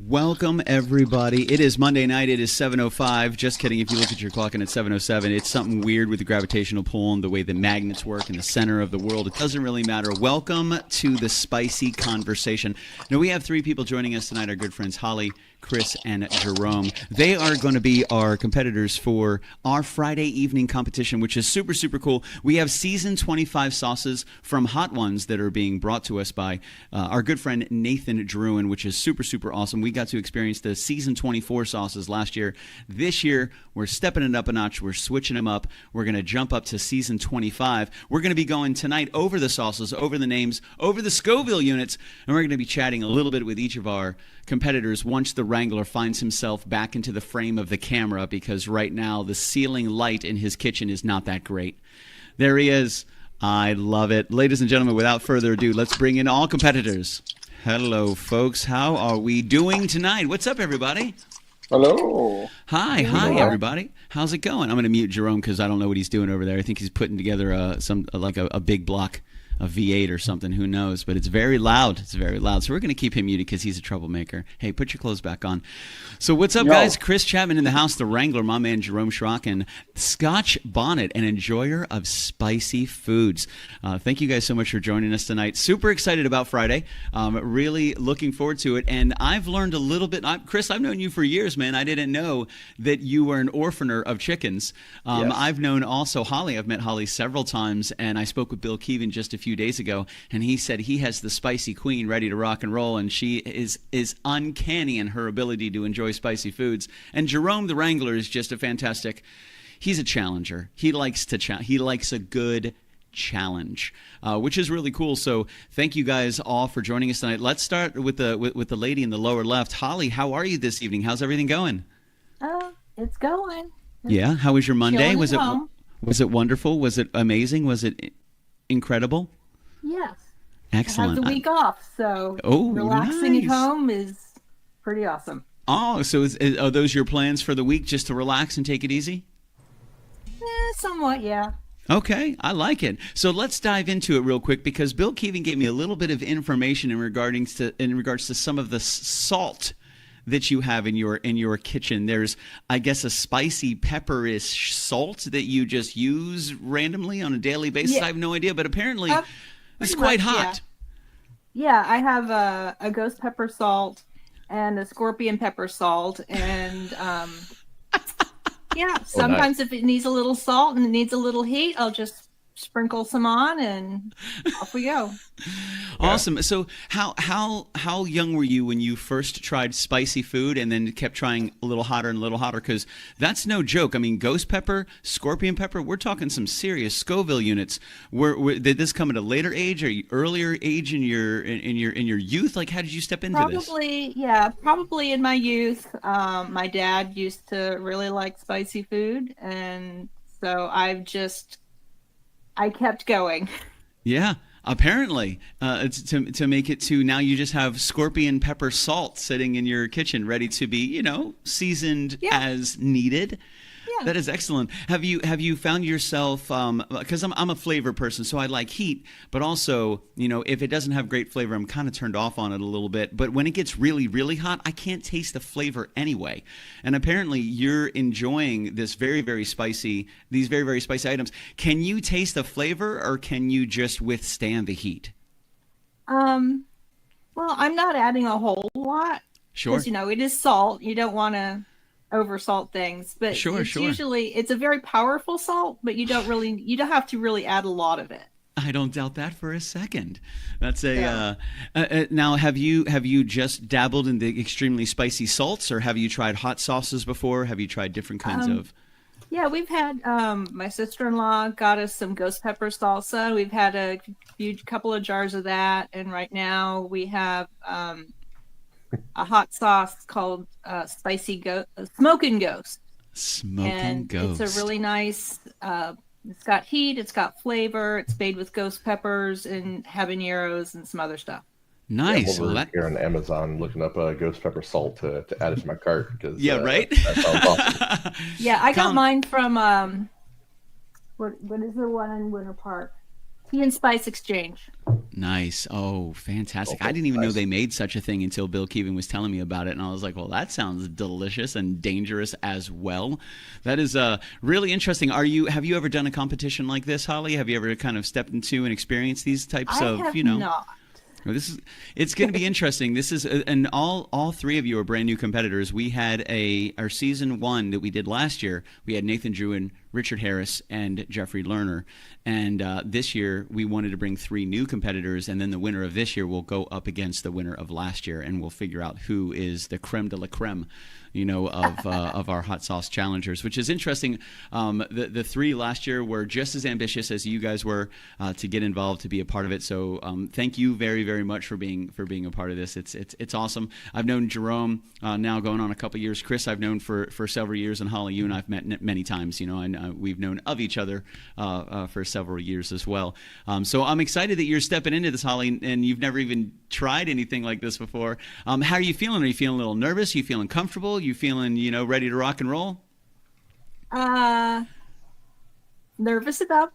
Welcome, everybody. It is Monday night. It is 7:05. Just kidding. If you look at your clock and it's 7:07, it's something weird with the gravitational pull and the way the magnets work in the center of the world. It doesn't really matter. Welcome to the Spicy Conversation. Now, we have three people joining us tonight, our good friends Holly, Chris, and Jerome. They are going to be our competitors for our Friday evening competition, which is super, super cool. We have season 25 sauces from Hot Ones that are being brought to us by our good friend Nathan Druin, which is super, super awesome. We got to experience the season 24 sauces last year. This year, we're stepping it up a notch. We're switching them up. We're going to jump up to season 25. We're going to be going tonight over the sauces, over the names, over the Scoville units, and we're going to be chatting a little bit with each of our competitors once the Wrangler finds himself back into the frame of the camera, because right now the ceiling light in his kitchen is not that great. There he is. I love it. Ladies and gentlemen, without further ado, let's bring in all competitors. Hello, folks. How are we doing tonight? What's up, everybody? Hello. Hi, everybody. How's it going? I'm going to mute Jerome because I don't know what he's doing over there. I think he's putting together a big block, a V8 or something. Who knows? But it's very loud. It's very loud. So we're going to keep him muted because he's a troublemaker. Hey, put your clothes back on. So what's up, guys? Chris Chapman in the house, the Wrangler, my man Jerome Schrock, and Scotch Bonnet, an enjoyer of spicy foods. Thank you guys so much for joining us tonight. Super excited about Friday. Really looking forward to it. And I've learned a little bit. Chris, I've known you for years, man. I didn't know that you were an orphaner of chickens. Yes. I've known also Holly. I've met Holly several times, and I spoke with Bill Keevan just a few days ago, and he said he has the spicy queen ready to rock and roll, and she is uncanny in her ability to enjoy spicy foods. And Jerome the Wrangler is just a fantastic. He's a challenger. He likes he likes a good challenge, which is really cool. So thank you guys all for joining us tonight. Let's start with the lady in the lower left. Holly, how are you this evening? How's everything going? It's going. Yeah. How was your Monday? Was it wonderful? Was it amazing? Was it incredible? Yes. Excellent. I have the week off, so relaxing nice. at home is pretty awesome. Oh, so are those your plans for the week, just to relax and take it easy? Somewhat, yeah. Okay, I like it. So let's dive into it real quick, because Bill Keevan gave me a little bit of information in regards to some of the salt that you have in your kitchen. There's, I guess, a spicy pepperish salt that you just use randomly on a daily basis. Yeah. I have no idea, but apparently it's quite hot. Yeah, I have a ghost pepper salt and a scorpion pepper salt, and yeah, sometimes if it needs a little salt and it needs a little heat, I'll just sprinkle some on and off we go. Awesome. So how young were you when you first tried spicy food and then kept trying a little hotter and a little hotter? Because that's no joke. I mean, ghost pepper, scorpion pepper, we're talking some serious Scoville units. Did this come at a later age or earlier age in your youth? Like, how did you step into this? Probably in my youth. My dad used to really like spicy food, and so I kept going. Yeah. Apparently, to make it to now, you just have scorpion pepper salt sitting in your kitchen, ready to be, seasoned as needed. Yeah. That is excellent. Have you found yourself, because I'm a flavor person, so I like heat, but also, if it doesn't have great flavor, I'm kind of turned off on it a little bit. But when it gets really, really hot, I can't taste the flavor anyway. And apparently, you're enjoying these very, very spicy items. Can you taste the flavor, or can you just withstand the heat? Well, I'm not adding a whole lot. Sure. Because, it is salt. You don't want to over salt things, but usually it's a very powerful salt, but you don't have to really add a lot of it. I don't doubt that for a second. That's now have you just dabbled in the extremely spicy salts, or have you tried hot sauces before? Have you tried different kinds of? Yeah, we've had my sister-in-law got us some ghost pepper salsa. We've had couple of jars of that, and right now we have a hot sauce called Smokin' Ghost. Smoking Ghost. It's a really nice. It's got heat. It's got flavor. It's made with ghost peppers and habaneros and some other stuff. Nice. Yeah, well, here on Amazon looking up ghost pepper salt to add it to my cart. Right? That sounds awesome. Yeah, I got mine from what is the one in Winter Park? Tea and Spice Exchange. Nice. Oh, fantastic. I didn't even know they made such a thing until Bill Keevan was telling me about it. And I was like, well, that sounds delicious and dangerous as well. That is really interesting. Have you ever done a competition like this, Holly? Have you ever kind of stepped into and experienced these types of, not. It's going to be interesting. This is, and all three of you are brand new competitors. We had our season 1 that we did last year. We had Nathan Druin, Richard Harris, and Jeffrey Lerner. And this year we wanted to bring 3 new competitors, and then the winner of this year will go up against the winner of last year, and we'll figure out who is the creme de la creme, of our hot sauce challengers, which is interesting. The 3 last year were just as ambitious as you guys were to get involved, to be a part of it. So thank you very, very much for being a part of this. It's awesome. I've known Jerome now going on a couple years. Chris, I've known for several years, and Holly, you and I've met many times. And we've known of each other for several years as well. So I'm excited that you're stepping into this, Holly, and you've never even tried anything like this before. How are you feeling? Are you feeling a little nervous? Are you feeling comfortable? You feeling, ready to rock and roll? Nervous about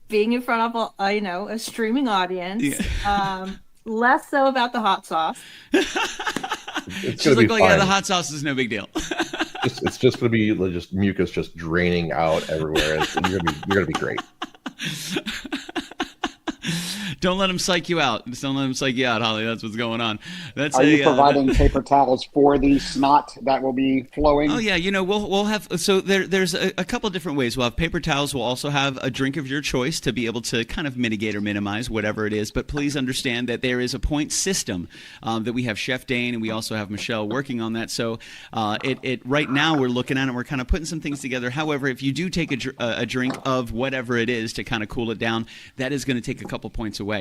being in front of a streaming audience. Yeah. Less so about the hot sauce. She's like, yeah, the hot sauce is no big deal. It's just going to be just mucus just draining out everywhere. You're gonna be great. Don't let them psych you out. Just don't let them psych you out, Holly. That's what's going on. Are you providing paper towels for the snot that will be flowing? Oh yeah, we'll have. So there's a couple different ways. We'll have paper towels. We'll also have a drink of your choice to be able to kind of mitigate or minimize whatever it is. But please understand that there is a point system that we have Chef Dane and we also have Michelle working on that. So it right now we're looking at it. We're kind of putting some things together. However, if you do take a drink of whatever it is to kind of cool it down, that is going to take a couple points away.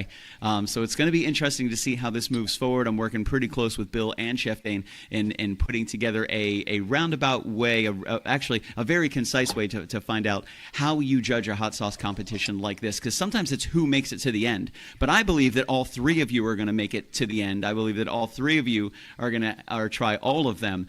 So it's going to be interesting to see how this moves forward. I'm working pretty close with Bill and Chef Dane in putting together a roundabout way, actually a very concise way to find out how you judge a hot sauce competition like this, because sometimes it's who makes it to the end. But I believe that all 3 of you are going to make it to the end. I believe that all 3 of you are going to try all of them.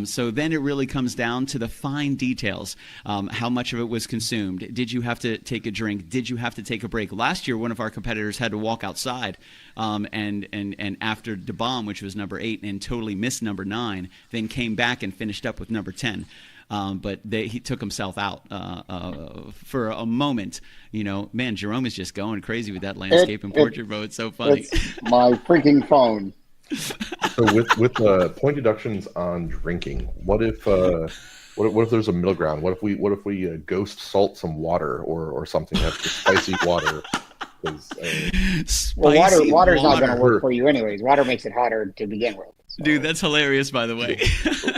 So then it really comes down to the fine details. How much of it was consumed? Did you have to take a drink? Did you have to take a break? Last year, one of our competitors had to walk outside and after the bomb, which was number 8, and totally missed number 9, then came back and finished up with number 10. But he took himself out for a moment. Man, Jerome is just going crazy with that landscape and portrait mode. It's so funny. It's my freaking phone. So with point deductions on drinking, what if there's a middle ground? What if we ghost salt some water or something that's just spicy water? Well, water's not going to work for you anyways. Water makes it hotter to begin with. So. Dude, that's hilarious, by the way.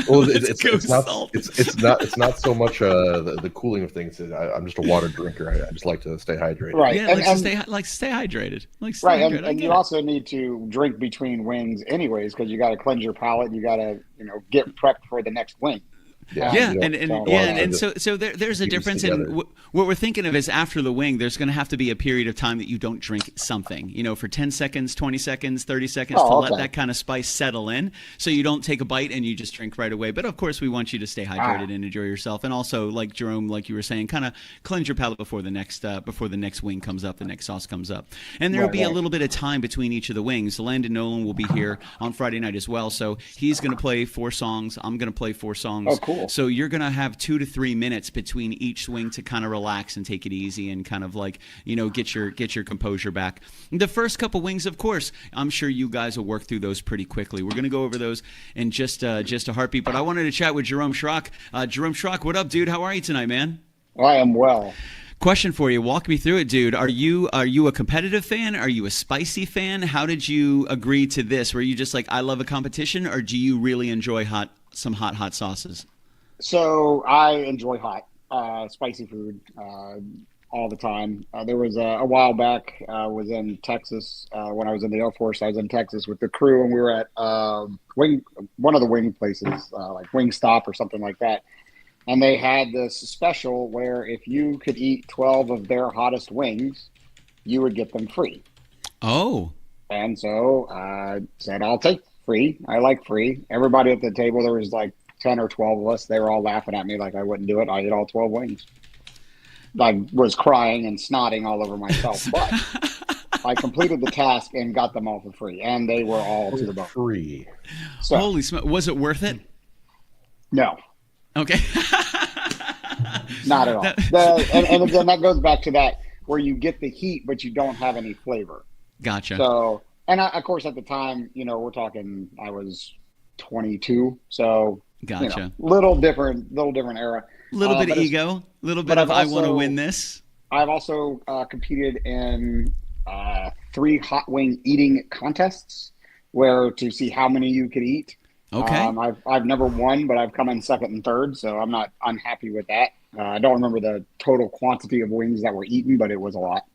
Well, it's not so much the cooling of things. I'm just a water drinker. I just like to stay hydrated. Right. Yeah, stay hydrated. And you also need to drink between wings anyways, because you got to cleanse your palate. You got to get prepped for the next wing. So there's a difference in what we're thinking of is after the wing, there's going to have to be a period of time that you don't drink something, for 10 seconds, 20 seconds, 30 seconds let that kind of spice settle in, so you don't take a bite and you just drink right away. But of course, we want you to stay hydrated and enjoy yourself, and also, like Jerome, like you were saying, kind of cleanse your palate before the next wing comes up, the next sauce comes up, and there will be a little bit of time between each of the wings. Landon Nolan will be here on Friday night as well, so he's going to play 4 songs. I'm going to play 4 songs. Oh, cool. So you're going to have 2 to 3 minutes between each swing to kind of relax and take it easy and kind of get your composure back. The first couple wings, of course, I'm sure you guys will work through those pretty quickly. We're going to go over those in just a heartbeat. But I wanted to chat with Jerome Schrock. Jerome Schrock, what up, dude? How are you tonight, man? I am well. Question for you. Walk me through it, dude. Are you a competitive fan? Are you a spicy fan? How did you agree to this? Were you just like, I love a competition, or do you really enjoy some hot sauces? So I enjoy hot, spicy food. all the time. There was a while back, I was in Texas when I was in the Air Force. I was in Texas with the crew, and we were at one of the wing places, like Wingstop or something like that. And they had this special where if you could eat 12 of their hottest wings, you would get them free. Oh. And so I said, I'll take free. I like free. Everybody at the table, there was like 10 or 12 of us. They were all laughing at me like I wouldn't do it. I ate all 12 wings. I was crying and snotting all over myself, but I completed the task and got them all for free, and they were all to the bone. Free. So, holy smoke! Was it worth it? No. Okay. Not at all. And again, that goes back to that where you get the heat, but you don't have any flavor. Gotcha. So, and of course, at the time, we're talking, I was 22, so gotcha. Little different era. Little bit of ego, little bit of I want to win this. I've also competed in 3 hot wing eating contests where to see how many you could eat. Okay. I've never won, but I've come in second and third, so I'm not unhappy with that. I don't remember the total quantity of wings that were eaten, but it was a lot.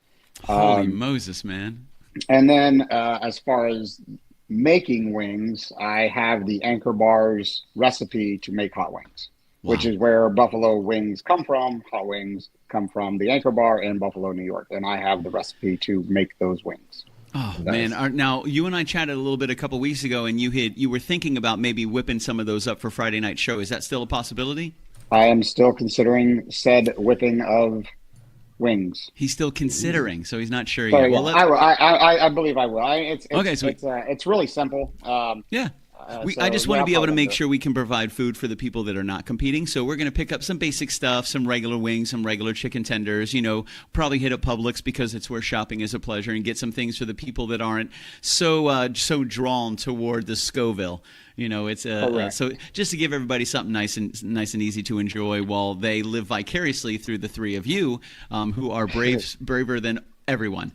Holy Moses, man. And then as far as making wings, I have the Anchor Bar's recipe to make hot wings. Wow. Which is where buffalo wings come from. Hot wings come from the Anchor Bar in Buffalo, New York. And I have the recipe to make those wings. Oh, nice. Man. Now, you and I chatted a little bit a couple weeks ago, and you were thinking about maybe whipping some of those up for Friday night show. Is that still a possibility? I am still considering said whipping of wings. He's still considering, so he's not sure yet. Well, I believe I will. It's really simple. Yeah. I just want to be able to make sure we can provide food for the people that are not competing. So we're going to pick up some basic stuff, some regular wings, some regular chicken tenders, probably hit up Publix because it's where shopping is a pleasure, and get some things for the people that aren't so drawn toward the Scoville. It's so just to give everybody something nice and easy to enjoy while they live vicariously through the three of you, who are braver than everyone.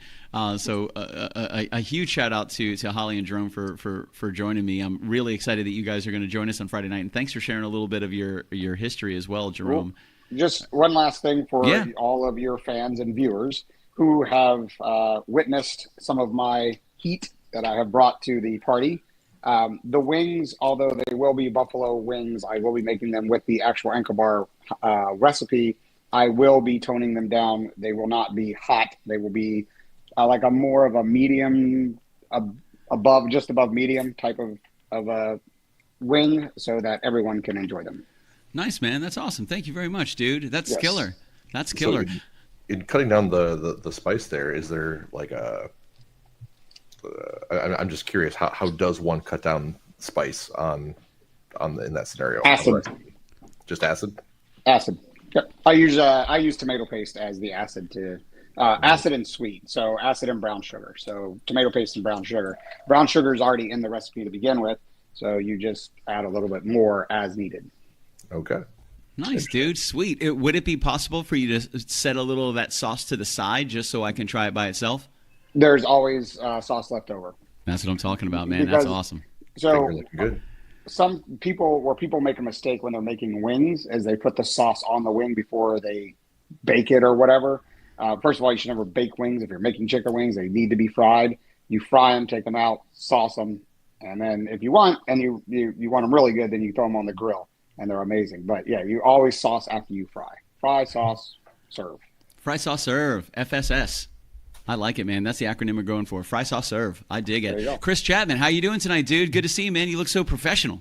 So a huge shout out to Holly and Jerome for joining me. I'm really excited that you guys are going to join us on Friday night, and thanks for sharing a little bit of your history as well, Jerome. Cool. Just one last thing for all of your fans and viewers who have witnessed some of my heat that I have brought to the party. The wings, although they will be buffalo wings, I will be making them with the actual Anchor Bar recipe. I will be toning them down. They will not be hot. They will be like a more of a medium, just above medium type of a wing, so that everyone can enjoy them. Nice, man. That's awesome. Thank you very much, dude. That's killer. That's killer. So in cutting down the spice there, is there like a I'm just curious, how does one cut down spice in that scenario? Acid. Just acid? Acid. I use tomato paste as the acid to acid and sweet. So acid and brown sugar. So tomato paste and brown sugar. Brown sugar is already in the recipe to begin with, so you just add a little bit more as needed. Okay. Nice, dude. Sweet. Would it be possible for you to set a little of that sauce to the side just so I can try it by itself? There's always sauce left over. That's what I'm talking about, man. That's awesome. So looking good. Some people make a mistake when they're making wings is they put the sauce on the wing before they bake it or whatever. First of all, you should never bake wings. If you're making chicken wings, they need to be fried. You fry them, take them out, sauce them, and then if you want, and you want them really good, then you throw them on the grill, and they're amazing. But yeah, you always sauce after you fry. Fry, sauce, serve. Fry, sauce, serve. FSS. I like it, man. That's the acronym we're going for. Fry, sauce, serve. I dig it. There you go. Chris Chapman, how you doing tonight, dude? Good to see you, man. You look so professional.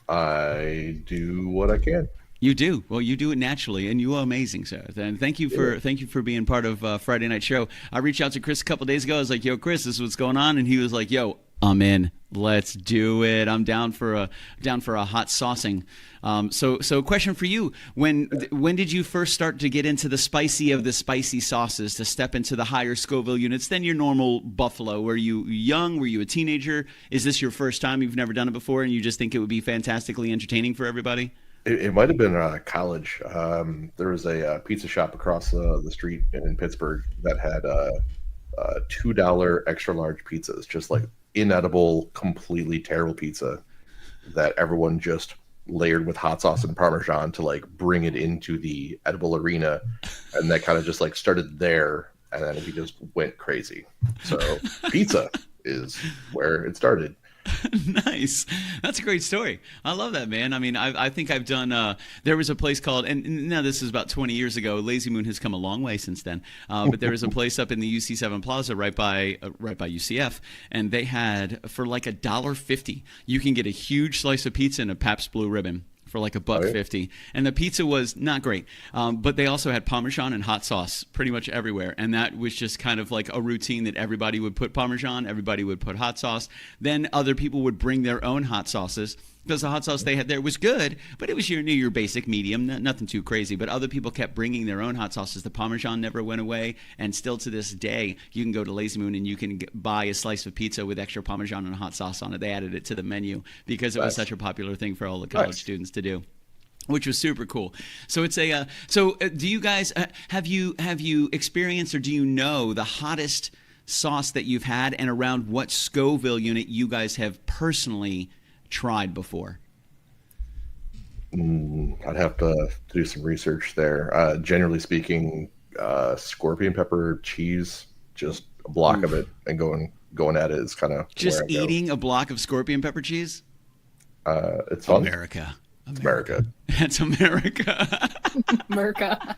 I do what I can. You do. Well, you do it naturally, and you are amazing, sir. And thank you for being part of Friday Night Show. I reached out to Chris a couple days ago. I was like, "Yo, Chris, this is what's going on," and he was like, "Yo, I'm in. Let's do it. I'm down for a hot saucing." So question for you: When did you first start to get into the spicy of the spicy sauces, to step into the higher Scoville units than your normal buffalo? Were you young? Were you a teenager? Is this your first time? You've never done it before, and you just think it would be fantastically entertaining for everybody? It might have been college. There was a pizza shop across the street in Pittsburgh that had $2 extra large pizzas, just like inedible, completely terrible pizza that everyone just layered with hot sauce and Parmesan to like bring it into the edible arena. and that kind of just like started there, and then we just went crazy. So pizza is where it started. Nice. That's a great story. I love that, man. I mean, I think I've done, there was a place called, and now this is about 20 years ago. Lazy Moon has come a long way since then. But there was a place up in the UC7 Plaza right by UCF, and they had, for like $1.50, you can get a huge slice of pizza and a Pabst Blue Ribbon for like $1.50, and the pizza was not great, but they also had Parmesan and hot sauce pretty much everywhere, and that was just kind of like a routine that everybody would put Parmesan, everybody would put hot sauce, then other people would bring their own hot sauces, because the hot sauce they had there was good, but it was your basic medium, nothing too crazy, but other people kept bringing their own hot sauces. The Parmesan never went away, and still to this day, you can go to Lazy Moon and you can buy a slice of pizza with extra Parmesan and hot sauce on it. They added it to the menu because it was such a popular thing for all the college students to do, which was super cool. So it's a do you guys have you experienced, or do you know the hottest sauce that you've had, and around what Scoville unit you guys have personally tried before? I'd have to do some research there. Generally speaking, scorpion pepper cheese, just a block of it, and going at it is kind of just eating a block of scorpion pepper cheese. It's fun. America. That's America. America.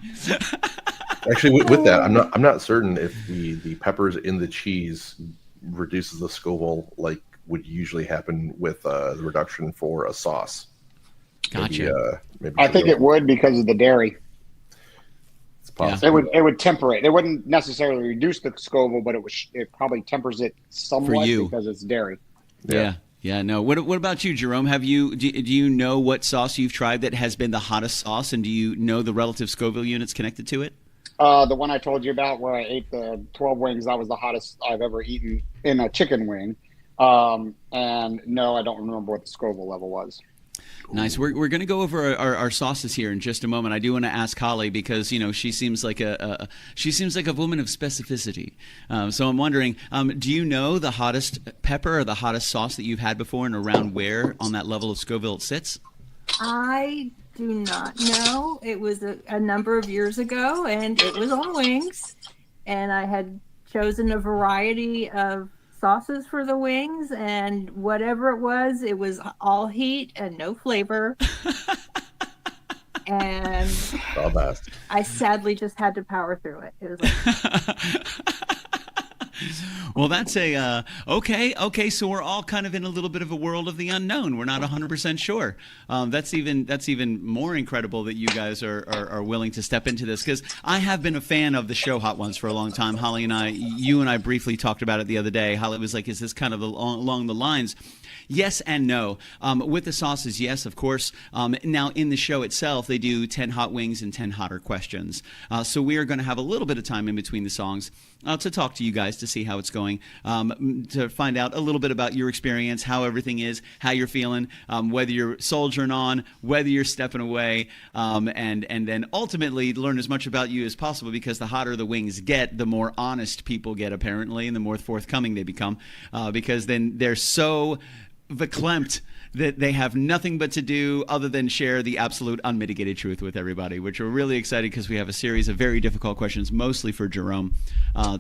Actually, with that, I'm not certain if the peppers in the cheese reduces the Scoville like would usually happen with the reduction for a sauce. Gotcha. Maybe I think it would because of the dairy. It's possible. It would temper it. It wouldn't necessarily reduce the Scoville, but it probably tempers it somewhat because it's dairy. Yeah, no. What about you, Jerome? Do you know what sauce you've tried that has been the hottest sauce, and do you know the relative Scoville units connected to it? The one I told you about where I ate the 12 wings, that was the hottest I've ever eaten in a chicken wing. And no, I don't remember what the Scoville level was. Nice. We're going to go over our sauces here in just a moment. I do want to ask Holly because she seems like a woman of specificity. So I'm wondering, do you know the hottest pepper or the hottest sauce that you've had before, and around where on that level of Scoville it sits? I do not know. It was a number of years ago, and it was on wings, and I had chosen a variety of sauces for the wings, and whatever it was all heat and no flavor. And I sadly just had to power through it. It was like well, that's okay. So we're all kind of in a little bit of a world of the unknown. We're not 100% sure. That's even more incredible that you guys are willing to step into this, because I have been a fan of the show Hot Ones for a long time. Holly and I briefly talked about it the other day. Holly was like, "Is this kind of along the lines?" Yes and no. With the sauces, yes, of course. Now, in the show itself, they do 10 hot wings and 10 hotter questions. So we are going to have a little bit of time in between the songs to talk to you guys to see how it's going, to find out a little bit about your experience, how everything is, how you're feeling, whether you're soldiering on, whether you're stepping away, and then ultimately learn as much about you as possible, because the hotter the wings get, the more honest people get, apparently, and the more forthcoming they become, because then they're so verklempt that they have nothing but to do other than share the absolute unmitigated truth with everybody, which we're really excited because we have a series of very difficult questions, mostly for Jerome,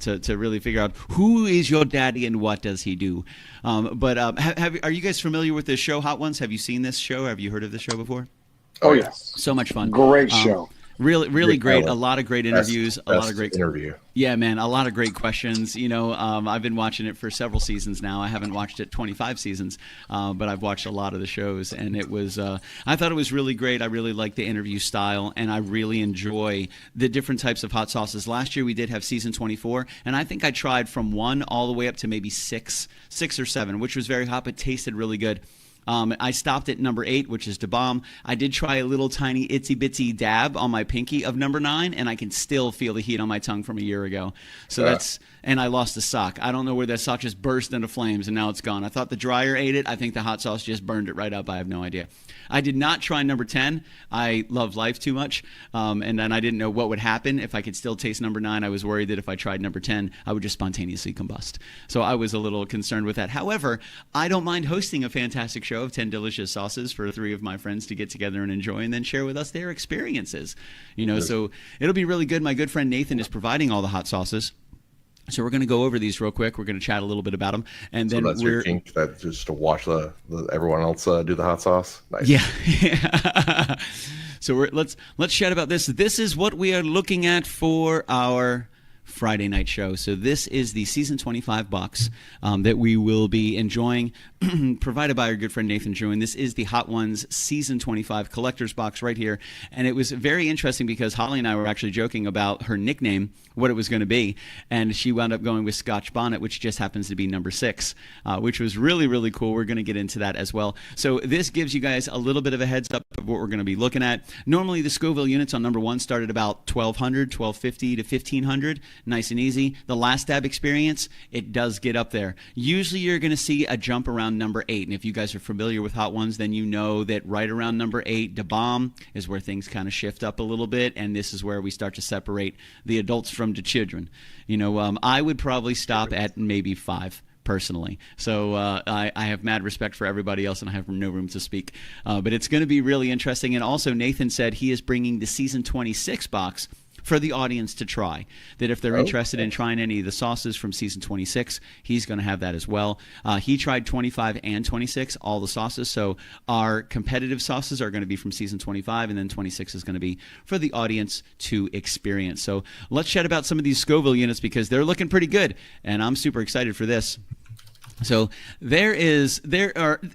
to really figure out who is your daddy and what does he do. Are you guys familiar with this show, Hot Ones? Have you seen this show? Have you heard of this show before? Oh, yes. So much fun. Great show. Really great. A lot of great interviews. A lot of great interview. Yeah, man. A lot of great questions. I've been watching it for several seasons now. I haven't watched it 25 seasons, but I've watched a lot of the shows, and it was. I thought it was really great. I really like the interview style, and I really enjoy the different types of hot sauces. Last year we did have season 24, and I think I tried from 1 all the way up to maybe 6 or 7, which was very hot but tasted really good. I stopped at number 8, which is Da Bomb. I did try a little tiny itsy bitsy dab on my pinky of number 9, and I can still feel the heat on my tongue from a year ago. So and I lost a sock. I don't know where that sock just burst into flames, and now it's gone. I thought the dryer ate it. I think the hot sauce just burned it right up. I have no idea. I did not try number 10. I love life too much, and then I didn't know what would happen if I could still taste number 9. I was worried that if I tried number 10, I would just spontaneously combust. So I was a little concerned with that. However, I don't mind hosting a fantastic show show of 10 delicious sauces for 3 of my friends to get together and enjoy and then share with us their experiences. So it'll be really good. My good friend Nathan is providing all the hot sauces. So we're going to go over these real quick. We're going to chat a little bit about them, and then that's your kink, that just to watch the everyone else do the hot sauce. Nice. Yeah. So let's chat about this. This is what we are looking at for our Friday night show. So this is the season 25 box that we will be enjoying, provided by our good friend Nathan Drew. And this is the Hot Ones season 25 collector's box right here. And it was very interesting because Holly and I were actually joking about her nickname, what it was going to be, and she wound up going with Scotch Bonnet, which just happens to be number 6, which was really, really cool. We're going to get into that as well. So this gives you guys a little bit of a heads up of what we're going to be looking at. Normally the Scoville units on number 1 start at about 1200, 1250 to 1500. Nice and easy. The Last Dab experience, it does get up there. Usually you're going to see a jump around number 8, and if you guys are familiar with Hot Ones, then you know that right around number 8, Da Bomb, is where things kind of shift up a little bit, and this is where we start to separate the adults from the children. I would probably stop at maybe 5. Personally. So I have mad respect for everybody else, and I have no room to speak. But it's going to be really interesting. And also Nathan said he is bringing the season 26 box for the audience to try. That if they're interested in trying any of the sauces from season 26, he's going to have that as well. He tried 25 and 26, all the sauces. So our competitive sauces are going to be from season 25, and then 26 is going to be for the audience to experience. So let's chat about some of these Scoville units because they're looking pretty good, and I'm super excited for this. So there is the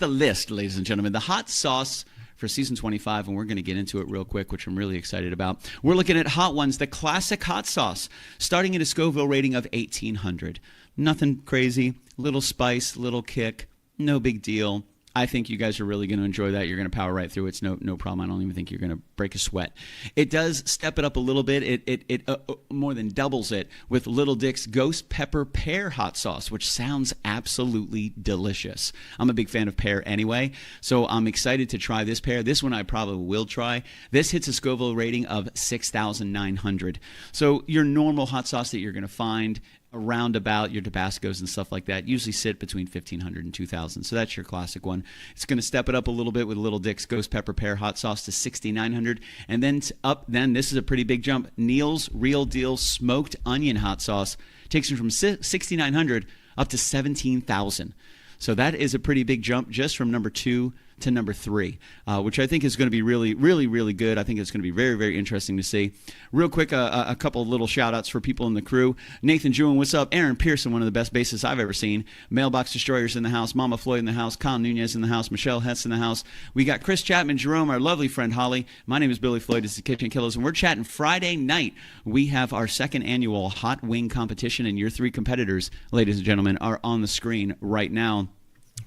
list, ladies and gentlemen. The hot sauce for season 25, and we're going to get into it real quick, which I'm really excited about. We're looking at Hot Ones, the classic hot sauce, starting at a Scoville rating of 1800. Nothing crazy, little spice, little kick, no big deal. I think you guys are really going to enjoy that. You're going to power right through it. It's no problem. I don't even think you're going to break a sweat. It does step it up a little bit. It more than doubles it with Little Dick's Ghost Pepper Pear Hot Sauce, which sounds absolutely delicious. I'm a big fan of pear anyway, so I'm excited to try this pear. This one I probably will try. This hits a Scoville rating of 6,900. So your normal hot sauce that you're going to find around about your Tabascos and stuff like that usually sit between 1,500 and 2,000. So that's your classic one. It's going to step it up a little bit with Little Dick's Ghost Pepper Pear Hot Sauce to 6,900. And then then this is a pretty big jump. Neil's Real Deal Smoked Onion Hot Sauce takes you from 6,900 up to 17,000. So that is a pretty big jump just from number 2 to number 3, which I think is going to be really, really, really good. I think it's going to be very, very interesting to see. Real quick, a couple of little shout-outs for people in the crew. Nathan Jewin, what's up? Aaron Pearson, one of the best bassists I've ever seen. Mailbox Destroyers in the house. Mama Floyd in the house. Con Nunez in the house. Michelle Hess in the house. We got Chris Chapman, Jerome, our lovely friend Holly. My name is Billy Floyd. This is KitchenKillaz, and we're chatting Friday night. We have our 2nd annual Hot Wing competition, and your 3 competitors, ladies and gentlemen, are on the screen right now.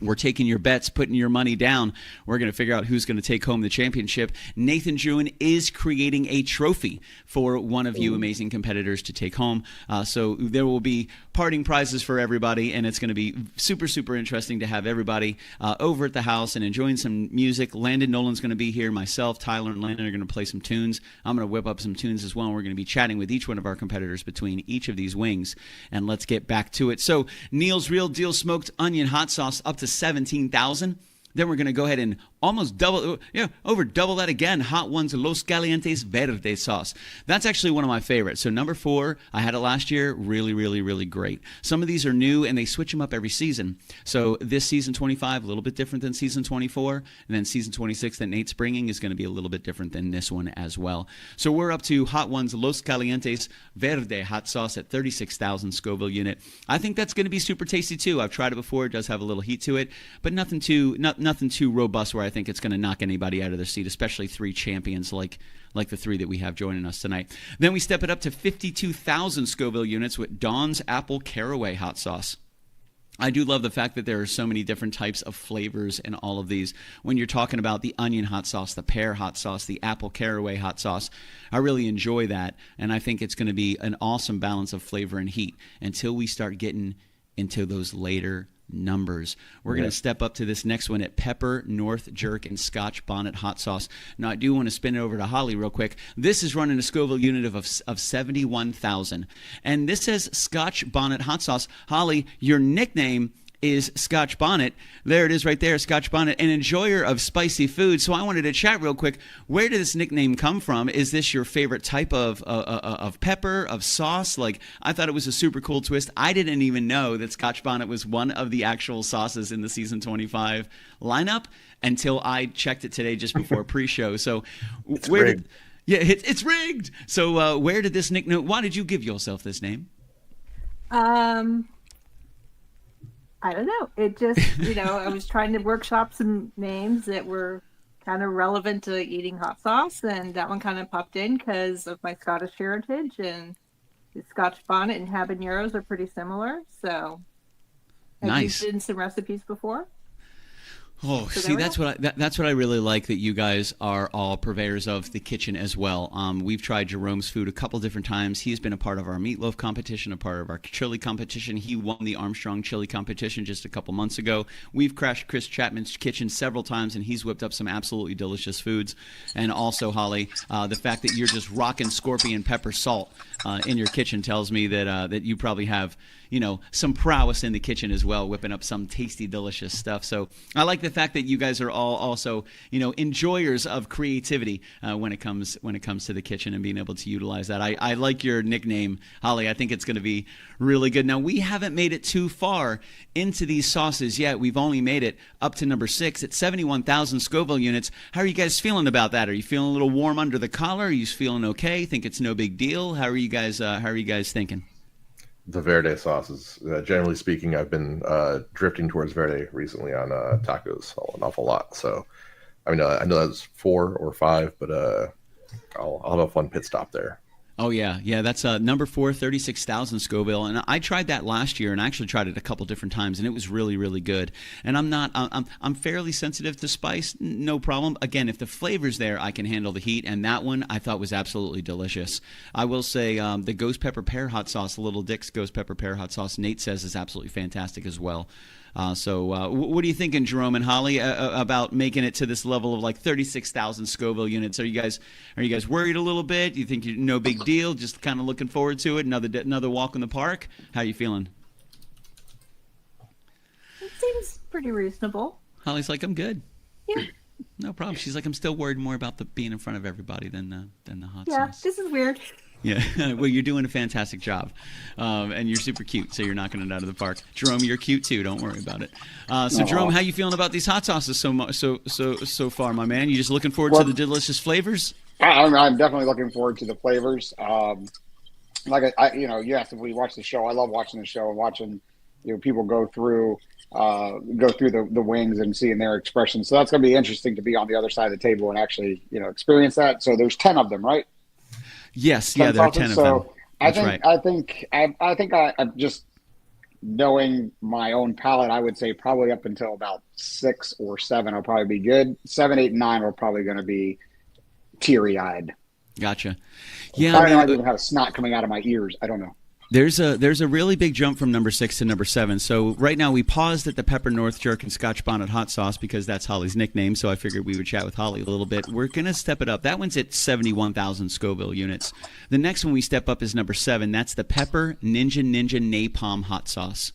We're taking your bets, putting your money down. We're going to figure out who's going to take home the championship. Nathan Jewin is creating a trophy for one of you amazing competitors to take home. So there will be parting prizes for everybody, and it's going to be super, super interesting to have everybody over at the house and enjoying some music. Landon Nolan's going to be here. Myself, Tyler, and Landon are going to play some tunes. I'm going to whip up some tunes as well, and we're going to be chatting with each one of our competitors between each of these wings. And let's get back to it. So Neil's Real Deal Smoked Onion Hot Sauce up to 17,000. Then we're going to go ahead and almost double that again. Hot Ones Los Calientes Verde sauce. That's actually one of my favorites. So number 4, I had it last year. Really, really, really great. Some of these are new, and they switch them up every season. So this season 25, a little bit different than season 24. And then season 26 that Nate's bringing is going to be a little bit different than this one as well. So we're up to Hot Ones Los Calientes Verde hot sauce at 36,000 Scoville unit. I think that's going to be super tasty too. I've tried it before. It does have a little heat to it, but nothing too robust where I think it's going to knock anybody out of their seat, especially 3 champions like the 3 that we have joining us tonight. Then we step it up to 52,000 Scoville units with Dawn's Apple Caraway hot sauce. I do love the fact that there are so many different types of flavors in all of these. When you're talking about the onion hot sauce, the pear hot sauce, the apple caraway hot sauce, I really enjoy that, and I think it's going to be an awesome balance of flavor and heat until we start getting into those later numbers. We're going to step up to this next one at Pepper, North Jerk, and Scotch Bonnet hot sauce. Now, I do want to spin it over to Holly real quick. This is running a Scoville unit of 71,000. And this says Scotch Bonnet hot sauce. Holly, your nickname is Scotch Bonnet. There it is right there, Scotch Bonnet, an enjoyer of spicy food. So I wanted to chat real quick. Where did this nickname come from? Is this your favorite type of pepper, of sauce? Like, I thought it was a super cool twist. I didn't even know that Scotch Bonnet was one of the actual sauces in the season 25 lineup until I checked it today just before pre-show. So it's rigged. So where did this nickname, why did you give yourself this name? I don't know. It just, I was trying to workshop some names that were kind of relevant to eating hot sauce, and that one kind of popped in because of my Scottish heritage, and the Scotch bonnet and habaneros are pretty similar. So, I've used it in some recipes before. Oh, so see, that's what I really like, that you guys are all purveyors of the kitchen as well. We've tried Jerome's food a couple different times. He's been a part of our meatloaf competition, a part of our chili competition. He won the Armstrong chili competition just a couple months ago. We've crashed Chris Chapman's kitchen several times, and he's whipped up some absolutely delicious foods. And also, Holly, the fact that you're just rocking scorpion pepper salt in your kitchen tells me that you probably have some prowess in the kitchen as well, whipping up some tasty, delicious stuff. So I like the fact that you guys are all also, enjoyers of creativity when it comes to the kitchen and being able to utilize that. I like your nickname, Holly. I think it's going to be really good. Now, we haven't made it too far into these sauces yet. We've only made it up to number 6 at 71,000 Scoville units. How are you guys feeling about that? Are you feeling a little warm under the collar? Are you feeling okay? Think it's no big deal? How are you guys thinking? The Verde sauces. Generally speaking, I've been drifting towards Verde recently on tacos an awful lot. So, I know that's 4 or 5, but I'll have a fun pit stop there. Oh, yeah, that's number 4, 36,000 Scoville, and I tried that last year, and I actually tried it a couple different times, and it was really, really good. And I'm fairly sensitive to spice, no problem. Again, if the flavor's there, I can handle the heat, and that one I thought was absolutely delicious. I will say the ghost pepper pear hot sauce, Little Dick's ghost pepper pear hot sauce, Nate says is absolutely fantastic as well. So what are you thinking, Jerome and Holly, about making it to this level of like 36,000 Scoville units? Are you guys worried a little bit? Do you think no big deal, just kind of looking forward to it, another walk in the park? How are you feeling? It seems pretty reasonable. Holly's like, I'm good. Yeah. No problem. She's like, I'm still worried more about being in front of everybody than the hot sauce. Yeah, this is weird. Yeah, well, you're doing a fantastic job, and you're super cute, so you're knocking it out of the park. Jerome, you're cute too. Don't worry about it. So, Jerome, how you feeling about these hot sauces so far, my man? You just looking forward to the delicious flavors? I'm definitely looking forward to the flavors. Like you asked if we watch the show. I love watching the show and watching people go through the wings and seeing their expressions. So that's going to be interesting to be on the other side of the table and actually experience that. So there's 10 of them, right? Yes, yeah, there are 10 of them. I think I just knowing my own palate, I would say probably up until about 6 or 7 will probably be good. 7, 8, 9 are probably going to be teary-eyed. Gotcha. Yeah, I don't even have snot coming out of my ears. I don't know. There's a really big jump from number 6 to number 7. So right now we paused at the Pepper North Jerk and Scotch Bonnet hot sauce because that's Holly's nickname. So I figured we would chat with Holly a little bit. We're gonna step it up. That one's at 71,000 Scoville units. The next one we step up is number 7. That's the Pepper Ninja Napalm hot sauce.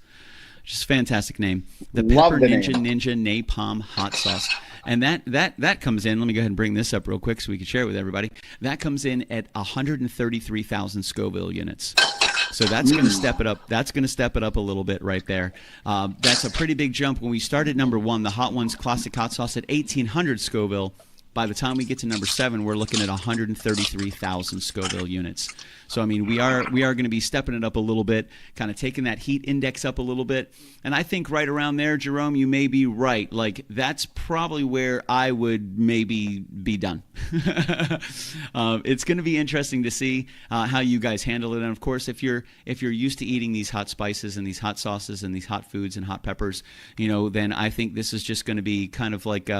Just a fantastic name. The Pepper Ninja Napalm hot sauce. And that comes in. Let me go ahead and bring this up real quick so we can share it with everybody. That comes in at 133,000 Scoville units. So that's going to step it up. That's going to step it up a little bit right there. That's a pretty big jump. When we start at number 1, the Hot Ones Classic Hot Sauce at 1,800 Scoville. By the time we get to number 7, we're looking at 133,000 Scoville units. So, I mean, we are going to be stepping it up a little bit, kind of taking that heat index up a little bit. And I think right around there, Jerome, you may be right. Like, that's probably where I would maybe be done. It's going to be interesting to see how you guys handle it. And, of course, if you're used to eating these hot spices and these hot sauces and these hot foods and hot peppers, then I think this is just going to be kind of like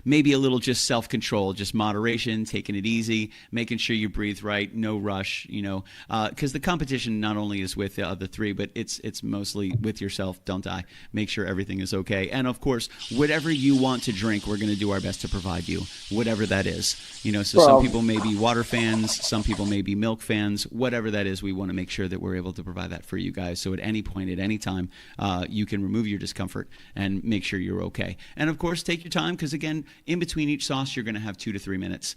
maybe a little just self-control, just moderation, taking it easy, making sure you breathe right, no rush, because the competition not only is with the other three, but it's mostly with yourself. Don't die. Make sure everything is okay. And of course, whatever you want to drink, we're going to do our best to provide you, whatever that is. So some people may be water fans, some people may be milk fans, whatever that is, we want to make sure that we're able to provide that for you guys. So at any point, at any time, you can remove your discomfort and make sure you're okay. And of course, take your time, because again, in between each sauce, you're going to have 2 to 3 minutes,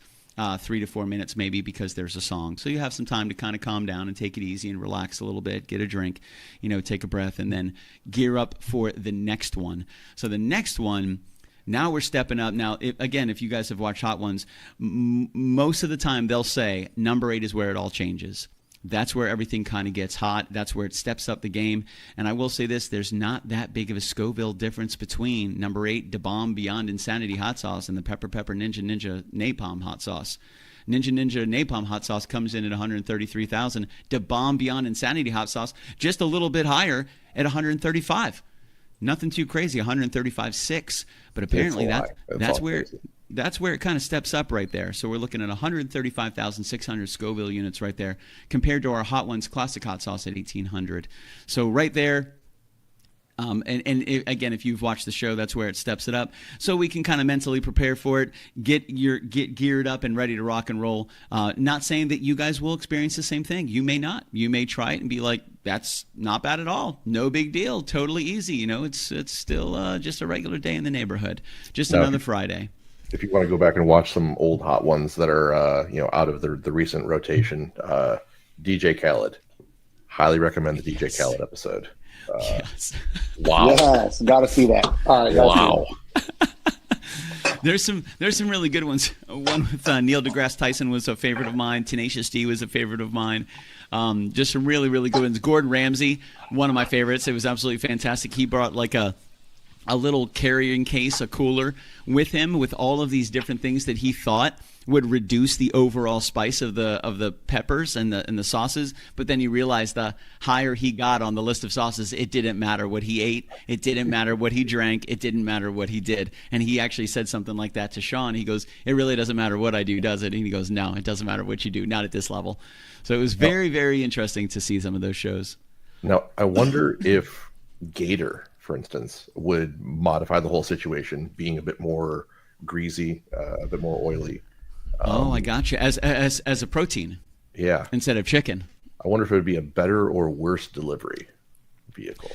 3 to 4 minutes maybe, because there's a song. So you have some time to kind of calm down and take it easy and relax a little bit, get a drink, take a breath, and then gear up for the next one. So the next one, now we're stepping up. Now, if you guys have watched Hot Ones, most of the time they'll say number 8 is where it all changes. That's where everything kind of gets hot. That's where it steps up the game. And I will say this, there's not that big of a Scoville difference between number 8, Da Bomb Beyond Insanity Hot Sauce, and the Pepper Ninja Napalm Hot Sauce. Ninja Napalm Hot Sauce comes in at 133,000. Da Bomb Beyond Insanity Hot Sauce, just a little bit higher at 135. Nothing too crazy, 135.6. But apparently that's where it kind of steps up right there. So we're looking at 135,600 Scoville units right there, compared to our Hot Ones Classic Hot Sauce at 1,800. So right there, again, if you've watched the show, that's where it steps it up. So we can kind of mentally prepare for it, get geared up and ready to rock and roll. Not saying that you guys will experience the same thing. You may not. You may try it and be like, that's not bad at all. No big deal. Totally easy. It's still just a regular day in the neighborhood. Just another Friday. If you want to go back and watch some old Hot Ones that are out of the recent rotation, DJ Khaled, highly recommend the DJ Khaled episode. Yes. Wow. Yes, got to see that. All right. Wow. There's some really good ones. One with Neil deGrasse Tyson was a favorite of mine. Tenacious D was a favorite of mine. Just some really, really good ones. Gordon Ramsay, one of my favorites. It was absolutely fantastic. He brought like a little carrying case, a cooler, with him with all of these different things that he thought would reduce the overall spice of the peppers and the sauces. But then he realized the higher he got on the list of sauces, it didn't matter what he ate, it didn't matter what he drank, it didn't matter what he did. And he actually said something like that to Sean. He goes, "It really doesn't matter what I do, does it?" And he goes, "No, it doesn't matter what you do, not at this level." So it was very, very interesting to see some of those shows. Now, I wonder if Gator, for instance, would modify the whole situation, being a bit more greasy, a bit more oily. I got you. As a protein. Yeah. Instead of chicken. I wonder if it would be a better or worse delivery vehicle.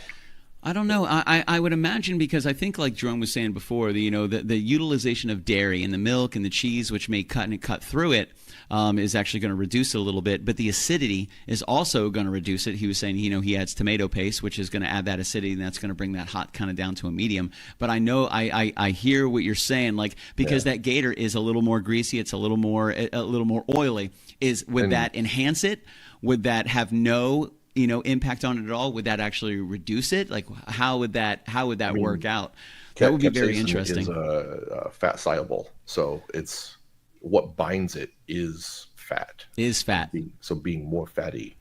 I don't know. I would imagine, because I think, like Jerome was saying before, the utilization of dairy and the milk and the cheese, which may cut through it, is actually going to reduce it a little bit. But the acidity is also going to reduce it. He was saying, he adds tomato paste, which is going to add that acidity, and that's going to bring that hot kind of down to a medium. But I know I hear what you're saying, like, because that Gator is a little more greasy, it's a little more oily. Would that enhance it? Would that have no impact on it at all? Would that actually reduce it? Like, how would that work out? That would be very interesting. Is fat soluble, so it's what binds it is fat. So being more fatty.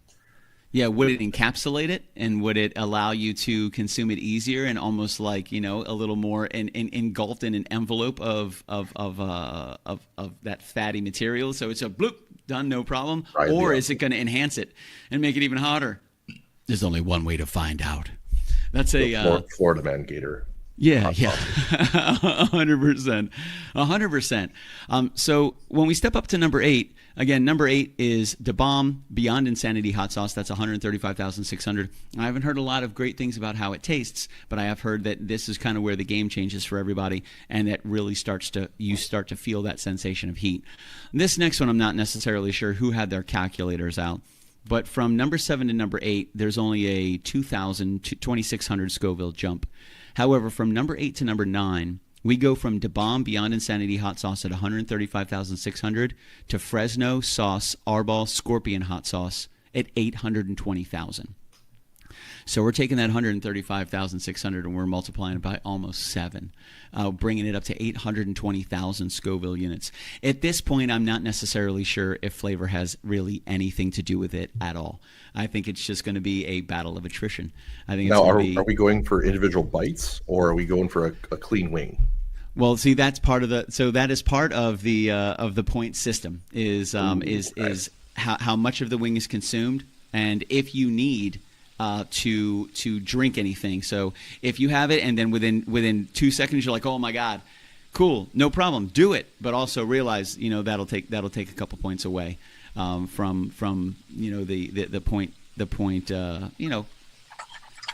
Yeah, would it encapsulate it, and would it allow you to consume it easier and almost like a little more engulfed in an envelope of that fatty material? So it's a bloop, done, no problem. Right, or is it going to enhance it and make it even hotter? There's only one way to find out. That's a Florida Man Gator. Yeah, 100%. 100%. So when we step up to number 8, again, number 8 is Da Bomb Beyond Insanity Hot Sauce. That's 135,600. I haven't heard a lot of great things about how it tastes, but I have heard that this is kind of where the game changes for everybody, and that really you start to feel that sensation of heat. This next one, I'm not necessarily sure who had their calculators out. But from number 7 to number 8, there's only a 2,000 to 2,600 Scoville jump. However, from number 8 to number 9, we go from Da Bomb Beyond Insanity Hot Sauce at 135,600 to Fresno Sauce Arbol Scorpion Hot Sauce at 820,000. So we're taking that 135,600 and we're multiplying it by almost 7, bringing it up to 820,000 Scoville units. At this point, I'm not necessarily sure if flavor has really anything to do with it at all. I think it's just going to be a battle of attrition. I think. Now, are we going for individual bites, or are we going for a clean wing? Well, see, that's part of that is part of the point system is how much of the wing is consumed, and if you need to drink anything. So if you have it and then within 2 seconds you're like, oh my God, cool, no problem, do it. But also realize, that'll take a couple points away from the point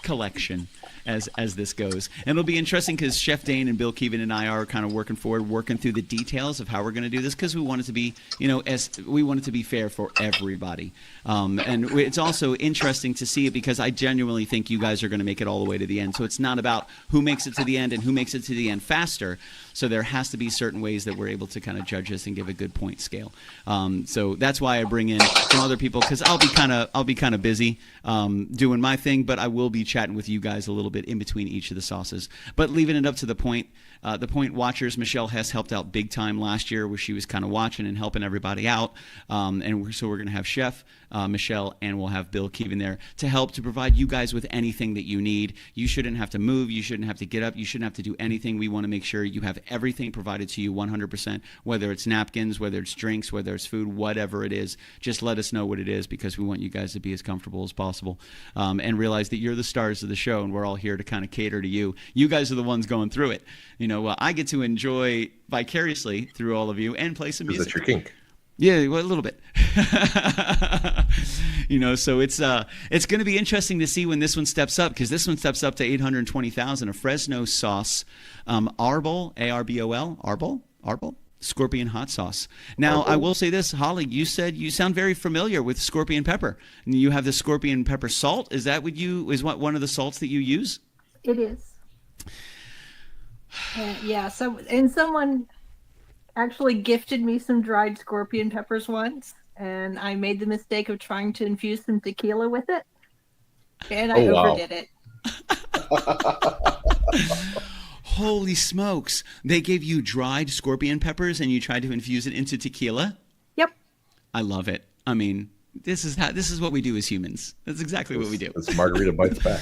collection as this goes. And it'll be interesting because Chef Dane and Bill Keevan and I are kind of working through the details of how we're going to do this, because we want it to be, we want it to be fair for everybody. And it's also interesting to see it because I genuinely think you guys are going to make it all the way to the end. So it's not about who makes it to the end and who makes it to the end faster. So there has to be certain ways that we're able to kind of judge this and give a good point scale. So that's why I bring in some other people, because I'll be kind of busy doing my thing, but I will be chatting with you guys a little bit in between each of the sauces. But leaving it up to the point watchers, Michelle Hess helped out big time last year, where she was kind of watching and helping everybody out. So we're going to have Chef Michelle, and we'll have Bill Keevan there to help to provide you guys with anything that you need. You shouldn't have to move. You shouldn't have to get up. You shouldn't have to do anything. We want to make sure you have everything provided to you 100%, whether it's napkins, whether it's drinks, whether it's food, whatever it is. Just let us know what it is, because we want you guys to be as comfortable as possible, and realize that you're the stars of the show, and we're all here to kind of cater to you. You guys are the ones going through it. I get to enjoy vicariously through all of you and play some music. Is that your kink? Yeah, well, a little bit. So it's going to be interesting to see when this one steps up, because this one steps up to 820,000. A Fresno sauce, Arbol, Arbol, Scorpion hot sauce. Now, I will say this, Holly, you said you sound very familiar with scorpion pepper. And you have the scorpion pepper salt. Is that what one of the salts that you use? It is. Yeah. So, and someone actually gifted me some dried scorpion peppers once, and I made the mistake of trying to infuse some tequila with it, and I overdid it. Holy smokes. They gave you dried scorpion peppers and you tried to infuse it into tequila? Yep. I love it. I mean, this is what we do as humans. That's exactly what we do. It's margarita bites back.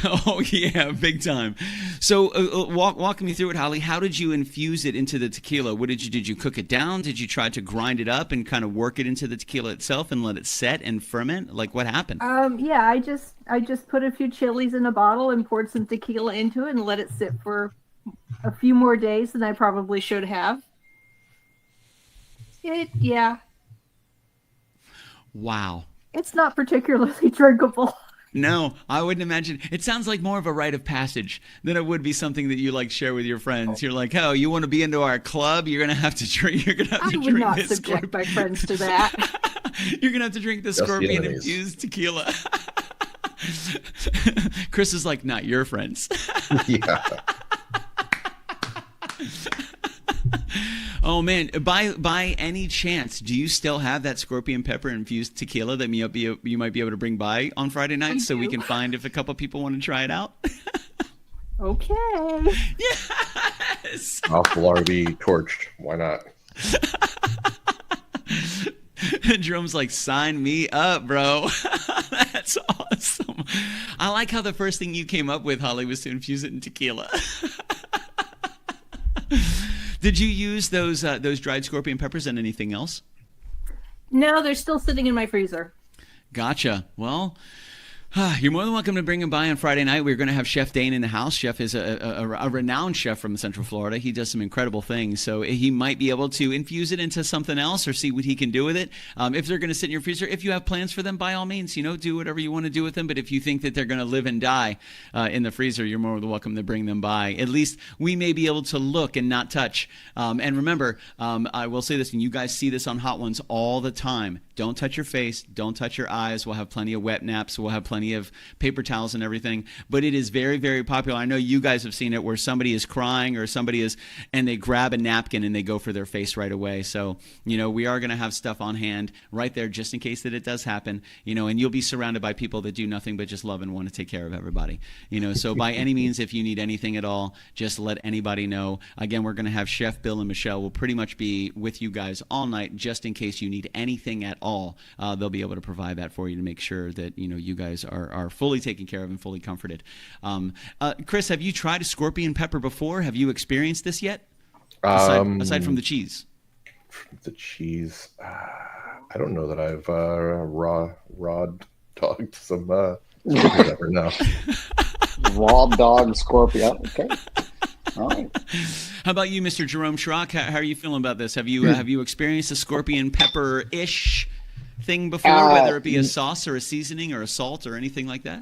Oh yeah, big time. So walk me through it, Holly. How did you infuse it into the tequila? Did you cook it down? Did you try to grind it up and kind of work it into the tequila itself and let it set and ferment? Like, what happened? Yeah, I just put a few chilies in a bottle and poured some tequila into it and let it sit for a few more days than I probably should have. Yeah. Wow. It's not particularly drinkable. No, I wouldn't imagine. It sounds like more of a rite of passage than it would be something that you like share with your friends. You're like, oh, you want to be into our club? You're gonna have to drink. You're gonna have to drink this. I would not subject my friends to that. You're gonna have to drink the scorpion infused tequila. Chris is like, not your friends. Yeah. Oh man! By any chance, do you still have that scorpion pepper infused tequila that you might be able to bring by on Friday nights, so we can find if a couple people want to try it out? Okay. Yes. I'll already be torched. Why not? Jerome's like, sign me up, bro. That's awesome. I like how the first thing you came up with, Holly, was to infuse it in tequila. Did you use those dried scorpion peppers and anything else? No, they're still sitting in my freezer. Gotcha. Well, you're more than welcome to bring them by on Friday night. We're going to have Chef Dane in the house. Chef is a renowned chef from Central Florida. He does some incredible things. So he might be able to infuse it into something else or see what he can do with it. If they're going to sit in your freezer, if you have plans for them, by all means, do whatever you want to do with them. But if you think that they're going to live and die in the freezer, you're more than welcome to bring them by. At least we may be able to look and not touch. And remember, I will say this, and you guys see this on Hot Ones all the time. Don't touch your face. Don't touch your eyes. We'll have plenty of wet naps. We'll have plenty of paper towels and everything. But it is very, very popular. I know you guys have seen it where somebody is crying or and they grab a napkin and they go for their face right away. So, we are going to have stuff on hand right there just in case that it does happen, and you'll be surrounded by people that do nothing but just love and want to take care of everybody. So by any means, if you need anything at all, just let anybody know. Again, we're going to have Chef Bill and Michelle will pretty much be with you guys all night just in case you need anything at all, they'll be able to provide that for you to make sure that you guys are fully taken care of and fully comforted. Chris, have you tried a scorpion pepper before? Have you experienced this yet? Aside from the cheese. The cheese, I don't know that I've raw dogged some scorpion pepper now. Raw dog scorpion. Okay. All right. How about you, Mr. Jerome Schrock? How are you feeling about this? Have you experienced a scorpion pepper-ish thing before, whether it be a sauce or a seasoning or a salt or anything like that?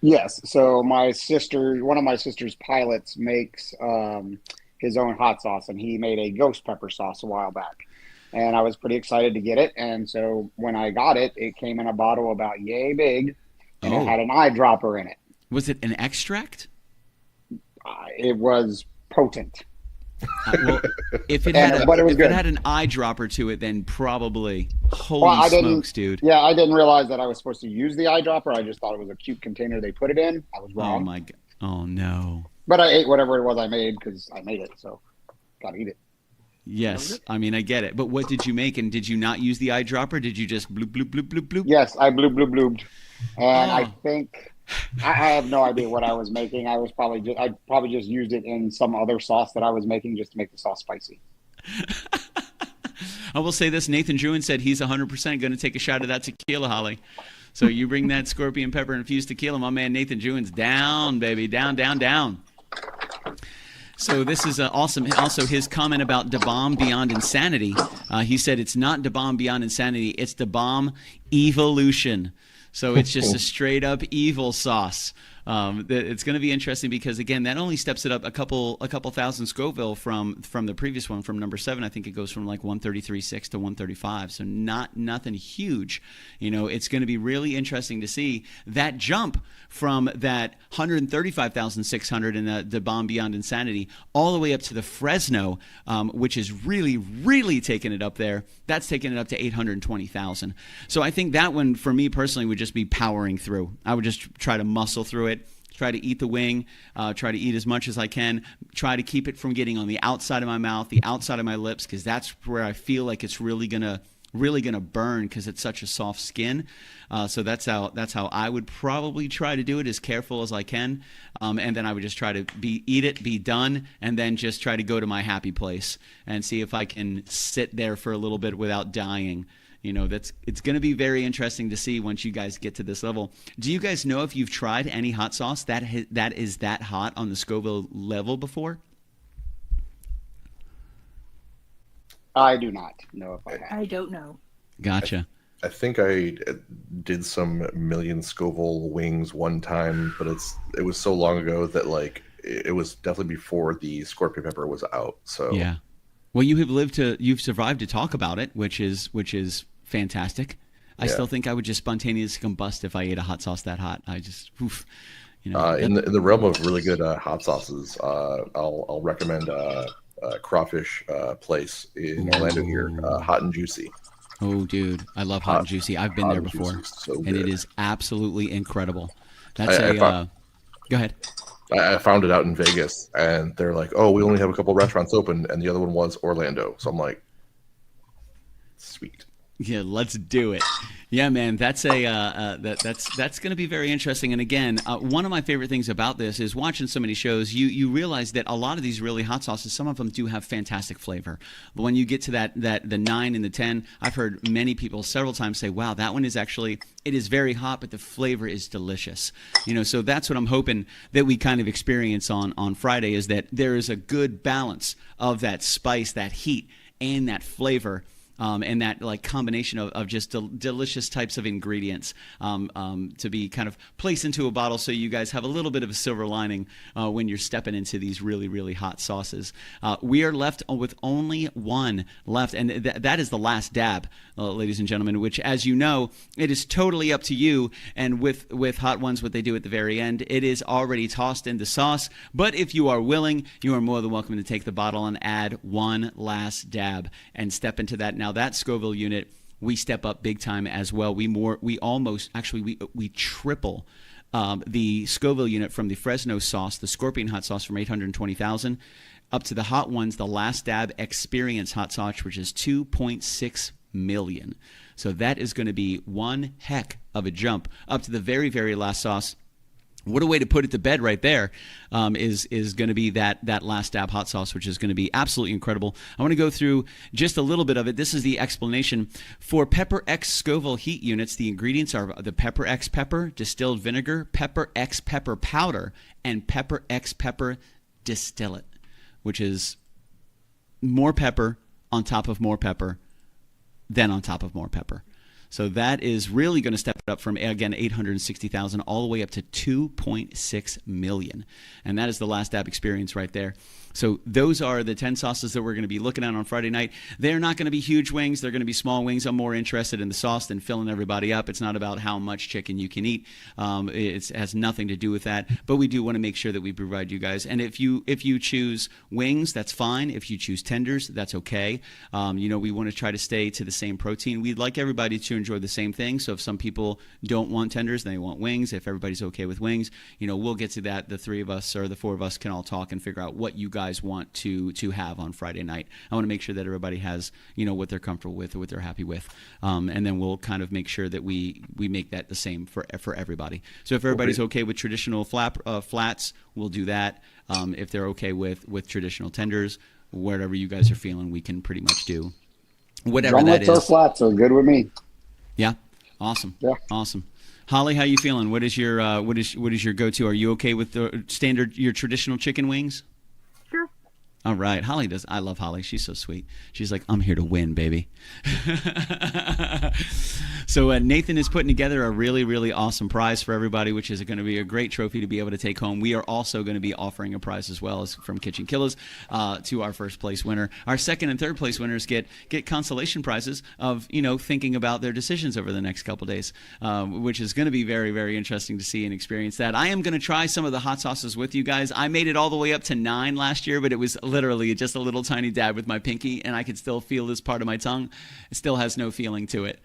Yes. So one of my sister's pilots makes his own hot sauce, and he made a ghost pepper sauce a while back. And I was pretty excited to get it. And so when I got it, it came in a bottle about yay big, and it had an eyedropper in it. Was it an extract? It was potent. Well, if it had an eyedropper to it, then probably holy smokes, dude. Yeah, I didn't realize that I was supposed to use the eyedropper. I just thought it was a cute container they put it in. I was wrong. Oh my god! Oh no! But I ate whatever it was I made because I made it, so gotta eat it. Yes, I mean I get it. But what did you make? And did you not use the eyedropper? Did you just bloop bloop bloop bloop bloop? Yes, I blooped, and I think. I have no idea what I was making. I probably just used it in some other sauce that I was making just to make the sauce spicy. I will say this: Nathan Druin said he's 100% going to take a shot of that tequila, Holly. So you bring that scorpion pepper infused tequila, my man Nathan Druin's down, baby, down, down, down. So this is awesome. Also, his comment about Da Bomb Beyond Insanity. He said it's not Da Bomb Beyond Insanity; it's Da Bomb Evolution. So it's just a straight up evil sauce. It's going to be interesting because again, that only steps it up a couple thousand Scoville from the previous one, from number 7. I think it goes from like 133.6 to 135. So nothing huge. It's going to be really interesting to see that jump from that 135,600 in the Bomb Beyond Insanity all the way up to the Fresno, which is really, really taking it up there. That's taking it up to 820,000. So I think that one for me personally would just be powering through. I would just try to muscle through it. Try to eat the wing, try to eat as much as I can, try to keep it from getting on the outside of my mouth, the outside of my lips, because that's where I feel like it's really gonna burn because it's such a soft skin. So that's how I would probably try to do it, as careful as I can, and then I would just try to eat it, be done, and then just try to go to my happy place and see if I can sit there for a little bit without dying. It's going to be very interesting to see once you guys get to this level. Do you guys know if you've tried any hot sauce that is that hot on the Scoville level before? I do not know if I have. I don't know. Gotcha. I think I did some million Scoville wings one time, but it was so long ago that like it was definitely before the scorpion pepper was out. So yeah. Well, you've survived to talk about it, which is fantastic. I still think I would just spontaneously combust if I ate a hot sauce that hot. I just, in the realm of really good hot sauces, I'll recommend a crawfish place in Orlando here, Hot and Juicy. Oh, dude, I love Hot and Juicy. I've been there before, and it is absolutely incredible. That's go ahead. I found it out in Vegas, and they're like, "Oh, we only have a couple restaurants open," and the other one was Orlando. So I'm like, "Sweet." Yeah, let's do it. Yeah, man, that's going to be very interesting. And again, one of my favorite things about this is watching so many shows. You realize that a lot of these really hot sauces, some of them do have fantastic flavor. But when you get to the 9 and the 10, I've heard many people several times say, "Wow, that one is actually it is very hot, but the flavor is delicious." So that's what I'm hoping that we kind of experience on Friday, is that there is a good balance of that spice, that heat, and that flavor. And that like combination of just delicious types of ingredients to be kind of placed into a bottle, so you guys have a little bit of a silver lining when you're stepping into these really, really hot sauces. We are left with only one left, and that is the last dab, ladies and gentlemen, which, as you know, it is totally up to you. And with Hot Ones, what they do at the very end, it is already tossed into sauce. But if you are willing, you are more than welcome to take the bottle and add one last dab and step into that. Now, that Scoville unit, we step up big time as well. We triple the Scoville unit from the Fresno sauce, the Scorpion hot sauce from 820,000, up to the Hot Ones, the last dab experience hot sauce, which is 2.6 million. So that is going to be one heck of a jump up to the very, very last sauce. What a way to put it to bed right there is going to be that last dab hot sauce, which is going to be absolutely incredible. I want to go through just a little bit of it. This is the explanation. For Pepper X Scoville heat units, the ingredients are the Pepper X pepper, distilled vinegar, Pepper X pepper powder, and Pepper X pepper distillate, which is more pepper on top of more pepper, then on top of more pepper. So that is really going to step it up from, again, 860,000 all the way up to 2.6 million. And that is the last dab experience right there. So those are the 10 sauces that we're going to be looking at on Friday night. They're not going to be huge wings. They're going to be small wings. I'm more interested in the sauce than filling everybody up. It's not about how much chicken you can eat. It has nothing to do with that. But we do want to make sure that we provide you guys. And if you choose wings, that's fine. If you choose tenders, that's okay. We want to try to stay to the same protein. We'd like everybody to enjoy the same thing. So if some people don't want tenders, they want wings. If everybody's okay with wings, we'll get to that. The three of us or the four of us can all talk and figure out what you guys want to have on Friday night. I want to make sure that everybody has what they're comfortable with or what they're happy with, and then we'll kind of make sure that we make that the same for everybody. So if everybody's okay with traditional flats, we'll do that. If they're okay with traditional tenders, whatever you guys are feeling, we can pretty much do whatever that is. Drumettes or flats are good with me. Yeah, awesome. Yeah, awesome. Holly, how you feeling? What is your go-to? Are you okay with your traditional chicken wings? Sure. All right. Holly does. I love Holly. She's so sweet. She's like, I'm here to win, baby. So Nathan is putting together a really, really awesome prize for everybody, which is going to be a great trophy to be able to take home. We are also going to be offering a prize as well as from KitchenKillaz to our first place winner. Our second and third place winners get consolation prizes of, thinking about their decisions over the next couple days, which is going to be very, very interesting to see and experience that. I am going to try some of the hot sauces with you guys. I made it all the way up to 9 last year, but it was literally just a little tiny dab with my pinky, and I could still feel this part of my tongue. It still has no feeling to it.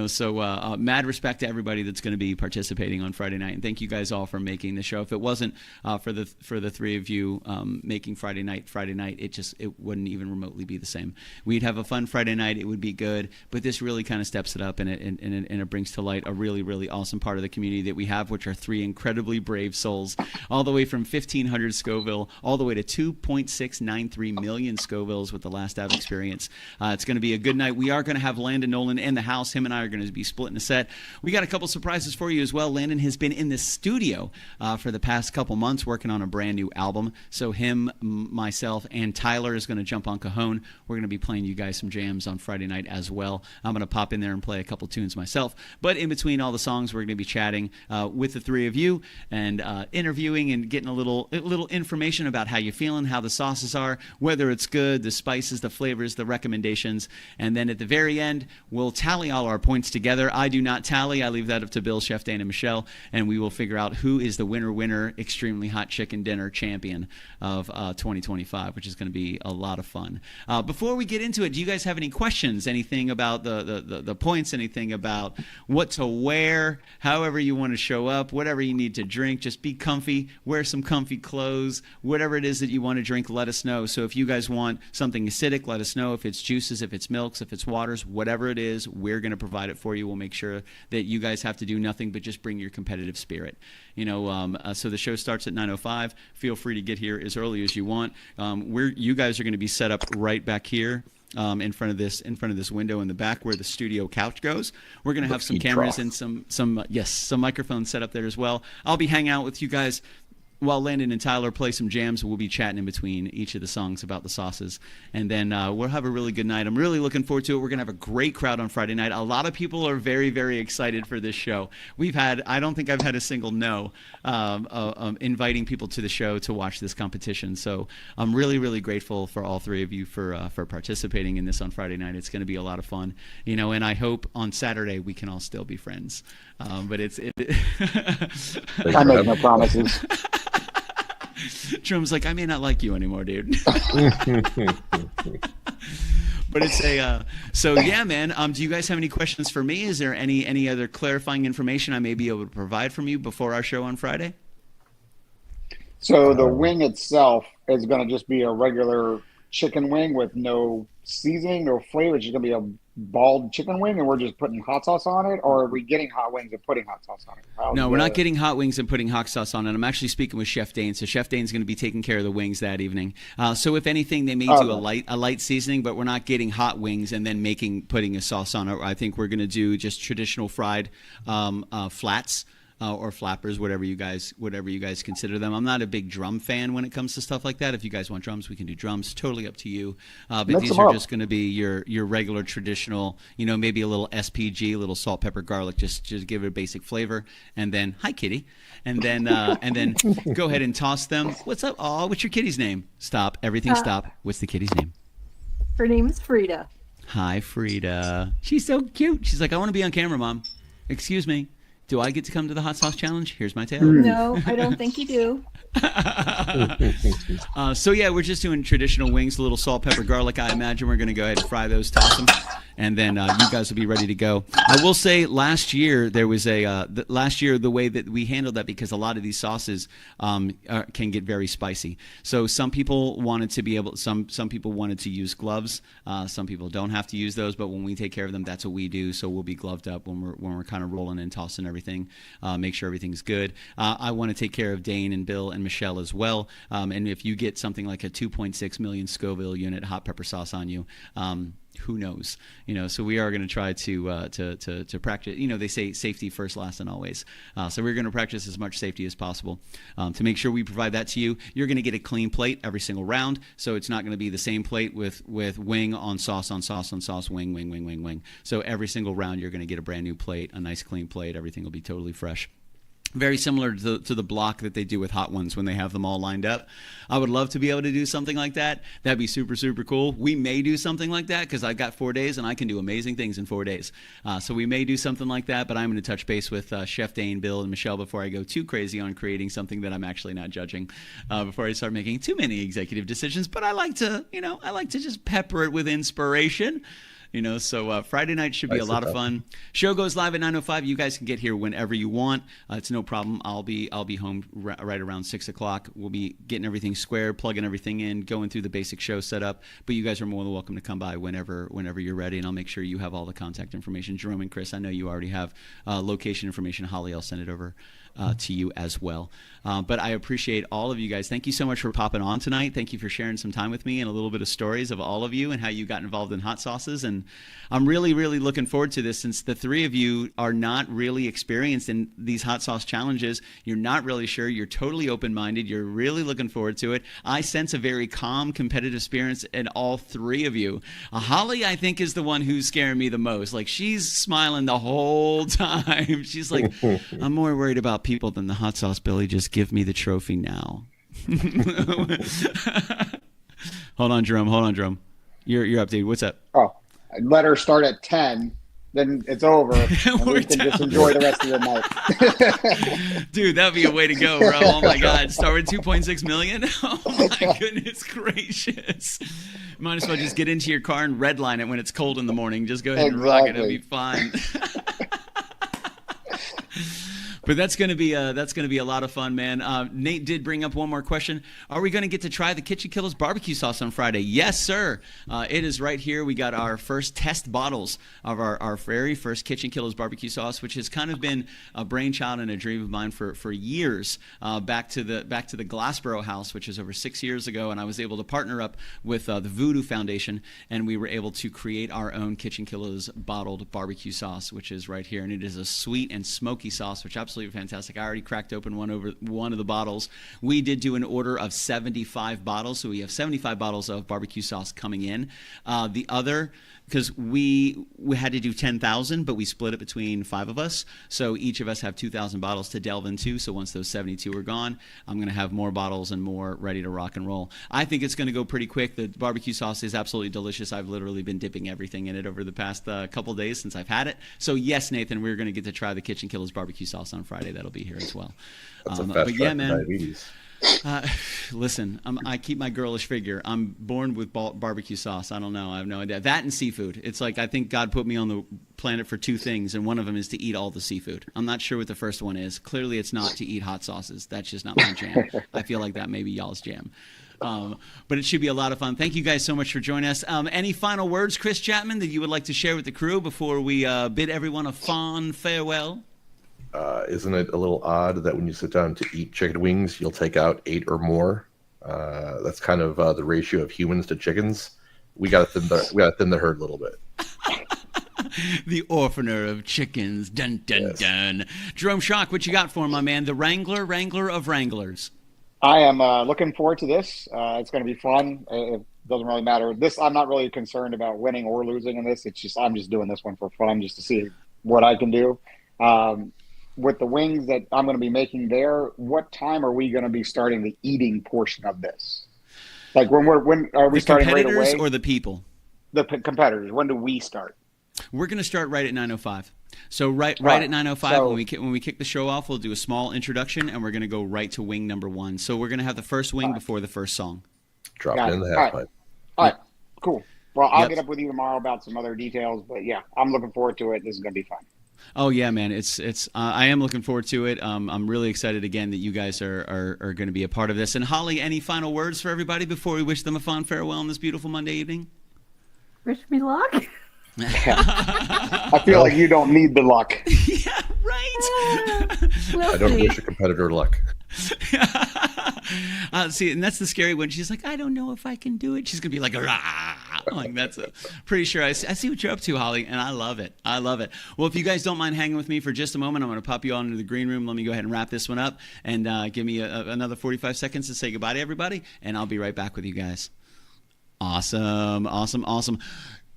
So mad respect to everybody that's going to be participating on Friday night, and thank you guys all for making the show. If it wasn't for the three of you making Friday night, it wouldn't even remotely be the same. We'd have a fun Friday night. It would be good, but this really kind of steps it up, and it brings to light a really, really awesome part of the community that we have, which are 3 incredibly brave souls, all the way from 1,500 Scoville all the way to 2.693 million Scovilles with the last dab experience. It's going to be a good night. We are going to have Landon Nolan in the house. Him and I are going to be splitting a set. We got a couple surprises for you as well. Landon has been in the studio for the past couple months working on a brand new album. So him, myself, and Tyler is going to jump on Cajon. We're going to be playing you guys some jams on Friday night as well. I'm going to pop in there and play a couple tunes myself. But in between all the songs, we're going to be chatting with the three of you and interviewing and getting a little information about how you're feeling, how the sauces are, whether it's good, the spices, the flavors, the recommendations. And then at the very end, we'll tally all our points together. I do not tally. I leave that up to Bill, Chef Dan, and Michelle, and we will figure out who is the winner extremely hot chicken dinner champion of 2025, which is going to be a lot of fun. Before we get into it, do you guys have any questions? Anything about the points? Anything about what to wear? However you want to show up, whatever you need to drink, just be comfy, wear some comfy clothes, whatever it is that you want to drink, let us know. So if you guys want something acidic, let us know. If it's juices, if it's milks, if it's waters, whatever it is, we're going to provide it for you. We'll make sure that you guys have to do nothing but just bring your competitive spirit. So the show starts at 9:05. Feel free to get here as early as you want. You guys are going to be set up right back here. In front of this window in the back where the studio couch goes. We're going to have some cameras and some microphones set up there as well. I'll be hanging out with you guys while Landon and Tyler play some jams. We'll be chatting in between each of the songs about the sauces. And then we'll have a really good night. I'm really looking forward to it. We're going to have a great crowd on Friday night. A lot of people are very, very excited for this show. I don't think I've had a single no inviting people to the show to watch this competition. So I'm really, really grateful for all three of you for participating in this on Friday night. It's going to be a lot of fun. And I hope on Saturday we can all still be friends. But I make no promises. Drum's like, I may not like you anymore, dude. But it's so yeah, man. Do you guys have any questions for me? Is there any other clarifying information I may be able to provide from you before our show on Friday? So the wing itself is going to just be a regular chicken wing with no seasoning, no flavor. It's just gonna be a bald chicken wing, and we're just putting hot sauce on it, or are we getting hot wings and putting hot sauce on it? No, we're not getting hot wings and putting hot sauce on it. I'm actually speaking with Chef Dane, so Chef Dane's going to be taking care of the wings that evening. So if anything, they may do a light seasoning, but we're not getting hot wings and then putting a sauce on it. I think we're going to do just traditional fried flats. Or flappers, whatever you guys consider them. I'm not a big drum fan when it comes to stuff like that. If you guys want drums, we can do drums. Totally up to you. But these are just going to be your regular traditional, maybe a little SPG, a little salt, pepper, garlic, just give it a basic flavor. And then, hi, kitty. And then go ahead and toss them. What's up? Oh, what's your kitty's name? Stop. Everything stop. What's the kitty's name? Her name is Frida. Hi, Frida. She's so cute. She's like, I want to be on camera, Mom. Excuse me. Do I get to come to the hot sauce challenge? Here's my tail. No, I don't think you do. So yeah, we're just doing traditional wings, a little salt, pepper, garlic. I imagine we're going to go ahead and fry those, toss them, and then you guys will be ready to go. I will say, last year there was the way that we handled that, because a lot of these sauces can get very spicy. So some people wanted to be able, some people wanted to use gloves. Some people don't have to use those, but when we take care of them, that's what we do. So we'll be gloved up when we're kind of rolling and tossing everything, make sure everything's good. I want to take care of Dane and Bill and Michelle as well. And if you get something like a 2.6 million Scoville unit hot pepper sauce on you, who knows? So we are going to try to practice. They say safety first, last, and always. So we're going to practice as much safety as possible to make sure we provide that to you. You're going to get a clean plate every single round, so it's not going to be the same plate with wing on sauce on sauce on sauce, wing, wing, wing, wing, wing. So every single round, you're going to get a brand new plate, a nice clean plate. Everything will be totally fresh. Very similar to the block that they do with hot ones when they have them all lined up. I would love to be able to do something like that. That'd be super, super cool. We may do something like that because I've got 4 days and I can do amazing things in 4 days. So we may do something like that, but I'm going to touch base with Chef Dane, Bill, and Michelle before I go too crazy on creating something that I'm actually not judging, before I start making too many executive decisions. But I like to just pepper it with inspiration. So Friday night should be a lot of fun. Show goes live at 9:05. You guys can get here whenever you want. It's no problem. I'll be home right around 6 o'clock. We'll be getting everything squared, plugging everything in, going through the basic show setup. But you guys are more than welcome to come by whenever you're ready, and I'll make sure you have all the contact information. Jerome and Chris, I know you already have location information. Holly, I'll send it over to you as well. But I appreciate all of you guys. Thank you so much for popping on tonight. Thank you for sharing some time with me and a little bit of stories of all of you and how you got involved in hot sauces. And I'm really, really looking forward to this, since the three of you are not really experienced in these hot sauce challenges. You're not really sure. You're totally open-minded. You're really looking forward to it. I sense a very calm, competitive spirit in all three of you. Holly, I think, is the one who's scaring me the most. Like, she's smiling the whole time. She's like, I'm more worried about people than the hot sauce, Billy. Just give me the trophy now. Hold on, Jerome. You're up, dude. What's up? Oh, let her start at 10, then it's over, and we can just enjoy the rest of the night. Dude, that'd be a way to go, bro. Oh my God, start with 2.6 million. Oh my goodness gracious. Might as well just get into your car and redline it when it's cold in the morning. Just go ahead and rock it. It'll be fine. But that's going to be a lot of fun, man. Nate did bring up one more question. Are we going to get to try the KitchenKillaz barbecue sauce on Friday? Yes, sir. It is right here. We got our first test bottles of our very first KitchenKillaz barbecue sauce, which has kind of been a brainchild and a dream of mine for years. Back to the Glassboro house, which is over 6 years ago, and I was able to partner up with the Voodoo Foundation, and we were able to create our own KitchenKillaz bottled barbecue sauce, which is right here, and it is a sweet and smoky sauce, which absolutely fantastic. I already cracked open one of the bottles. We did do an order of 75 bottles, so we have 75 bottles of barbecue sauce coming in. The other, because we had to do 10,000, but we split it between 5 of us, so each of us have 2,000 bottles to delve into. So once those 72 are gone, I'm going to have more bottles and more ready to rock and roll. I think it's going to go pretty quick. The barbecue sauce is absolutely delicious. I've literally been dipping everything in it over the past couple days since I've had it. So yes, Nathan, we're going to get to try the KitchenKillaz barbecue sauce on Friday. That'll be here as well. That's a fast track to diabetes. Listen, I keep my girlish figure. I'm born with barbecue sauce. I don't know. I have no idea. That and seafood. It's like, I think God put me on the planet for 2 things, and one of them is to eat all the seafood. I'm not sure what the first one is. Clearly, it's not to eat hot sauces. That's just not my jam. I feel like that may be y'all's jam. But it should be a lot of fun. Thank you guys so much for joining us. Any final words, Chris Chapman, that you would like to share with the crew before we bid everyone a fond farewell? Isn't it a little odd that when you sit down to eat chicken wings, you'll take out 8 or more? That's kind of the ratio of humans to chickens. We got to thin the herd a little bit. The orphaner of chickens. Dun, dun, yes. Dun. Jerome Schock, what you got for him, my man? The Wrangler of Wranglers. I am looking forward to this. It's going to be fun. It doesn't really matter. I'm not really concerned about winning or losing in this. I'm just doing this one for fun, just to see what I can do. With the wings that I'm going to be making there, what time are we going to be starting the eating portion of this? Like when are we starting right away? The competitors or the people? The competitors. When do we start? We're going to start right at 9:05. So right at 9:05 when we kick the show off, we'll do a small introduction and we're going to go right to wing number 1. So we're going to have the first wing before the first song. Drop it in the half pipe. All right, cool. Well, I'll get up with you tomorrow about some other details, but yeah, I'm looking forward to it. This is going to be fun. Oh yeah, man! It's I am looking forward to it. I'm really excited again that you guys are going to be a part of this. And Holly, any final words for everybody before we wish them a fond farewell on this beautiful Monday evening? Wish me luck. I feel like you don't need the luck. Yeah, right. I don't wish a competitor luck. See, and that's the scary one. She's like, I don't know if I can do it. She's gonna be like, rah. Like that's pretty sure. I see what you're up to, Holly, and I love it. I love it. Well, if you guys don't mind hanging with me for just a moment, I'm gonna pop you all into the green room. Let me go ahead and wrap this one up, and give me another 45 seconds to say goodbye to everybody, and I'll be right back with you guys. Awesome.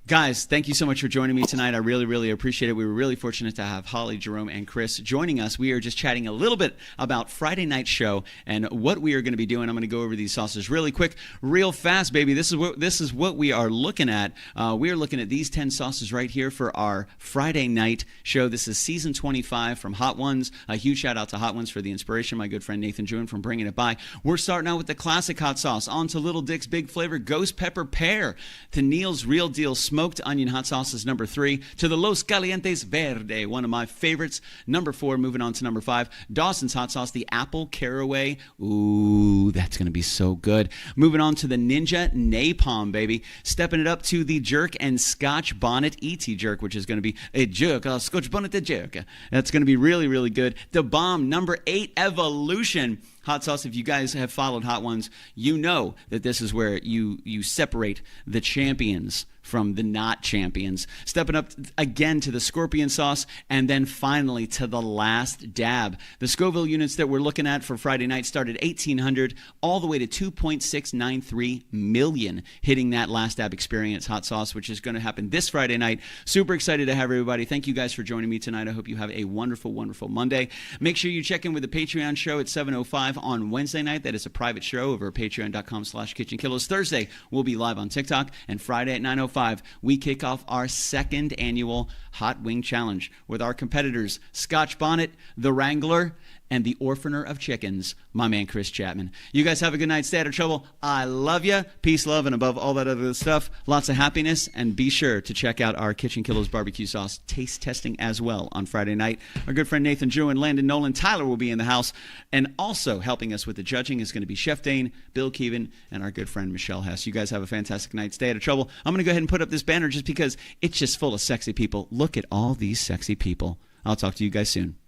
Guys, thank you so much for joining me tonight. I really, really appreciate it. We were really fortunate to have Holly, Jerome, and Chris joining us. We are just chatting a little bit about Friday night show and what we are going to be doing. I'm going to go over these sauces really quick, real fast, baby. This is what we are looking at. We are looking at these 10 sauces right here for our Friday night show. This is season 25 from Hot Ones. A huge shout out to Hot Ones for the inspiration. My good friend Nathan Jewin from bringing it by. We're starting out with the classic hot sauce. On to Little Dick's Big Flavor Ghost Pepper Pear. To Neil's Real Deal Smoked Onion Hot Sauce is number 3. To the Los Calientes Verde, one of my favorites, number 4. Moving on to number 5, Dawson's Hot Sauce, the Apple Caraway. Ooh, that's going to be so good. Moving on to the Ninja Napalm, baby. Stepping it up to the Jerk and Scotch Bonnet ET Jerk, which is going to be a jerk, a Scotch Bonnet a jerk. That's going to be really, really good. The Bomb, number 8, Evolution. Hot sauce, if you guys have followed Hot Ones, you know that this is where you separate the champions from the not champions. Stepping up again to the Scorpion sauce, and then finally to the last dab. The Scoville units that we're looking at for Friday night start at 1,800 all the way to 2.693 million, hitting that last dab experience hot sauce, which is going to happen this Friday night. Super excited to have everybody. Thank you guys for joining me tonight. I hope you have a wonderful, wonderful Monday. Make sure you check in with the Patreon show at 7:05 on Wednesday night. That is a private show over at patreon.com/KitchenKillaz. Thursday, we'll be live on TikTok. And Friday at 9:05, we kick off our second annual Hot Wing Challenge with our competitors, Scotch Bonnet, the Wrangler, and the Orphaner of Chickens, my man Chris Chapman. You guys have a good night. Stay out of trouble. I love you. Peace, love, and above all that other stuff, lots of happiness. And be sure to check out our KitchenKillaz barbecue sauce taste testing as well on Friday night. Our good friend Nathan Drew and Landon Nolan Tyler will be in the house. And also helping us with the judging is going to be Chef Dane, Bill Keevan, and our good friend Michelle Hess. You guys have a fantastic night. Stay out of trouble. I'm going to go ahead and put up this banner just because it's just full of sexy people. Look at all these sexy people. I'll talk to you guys soon.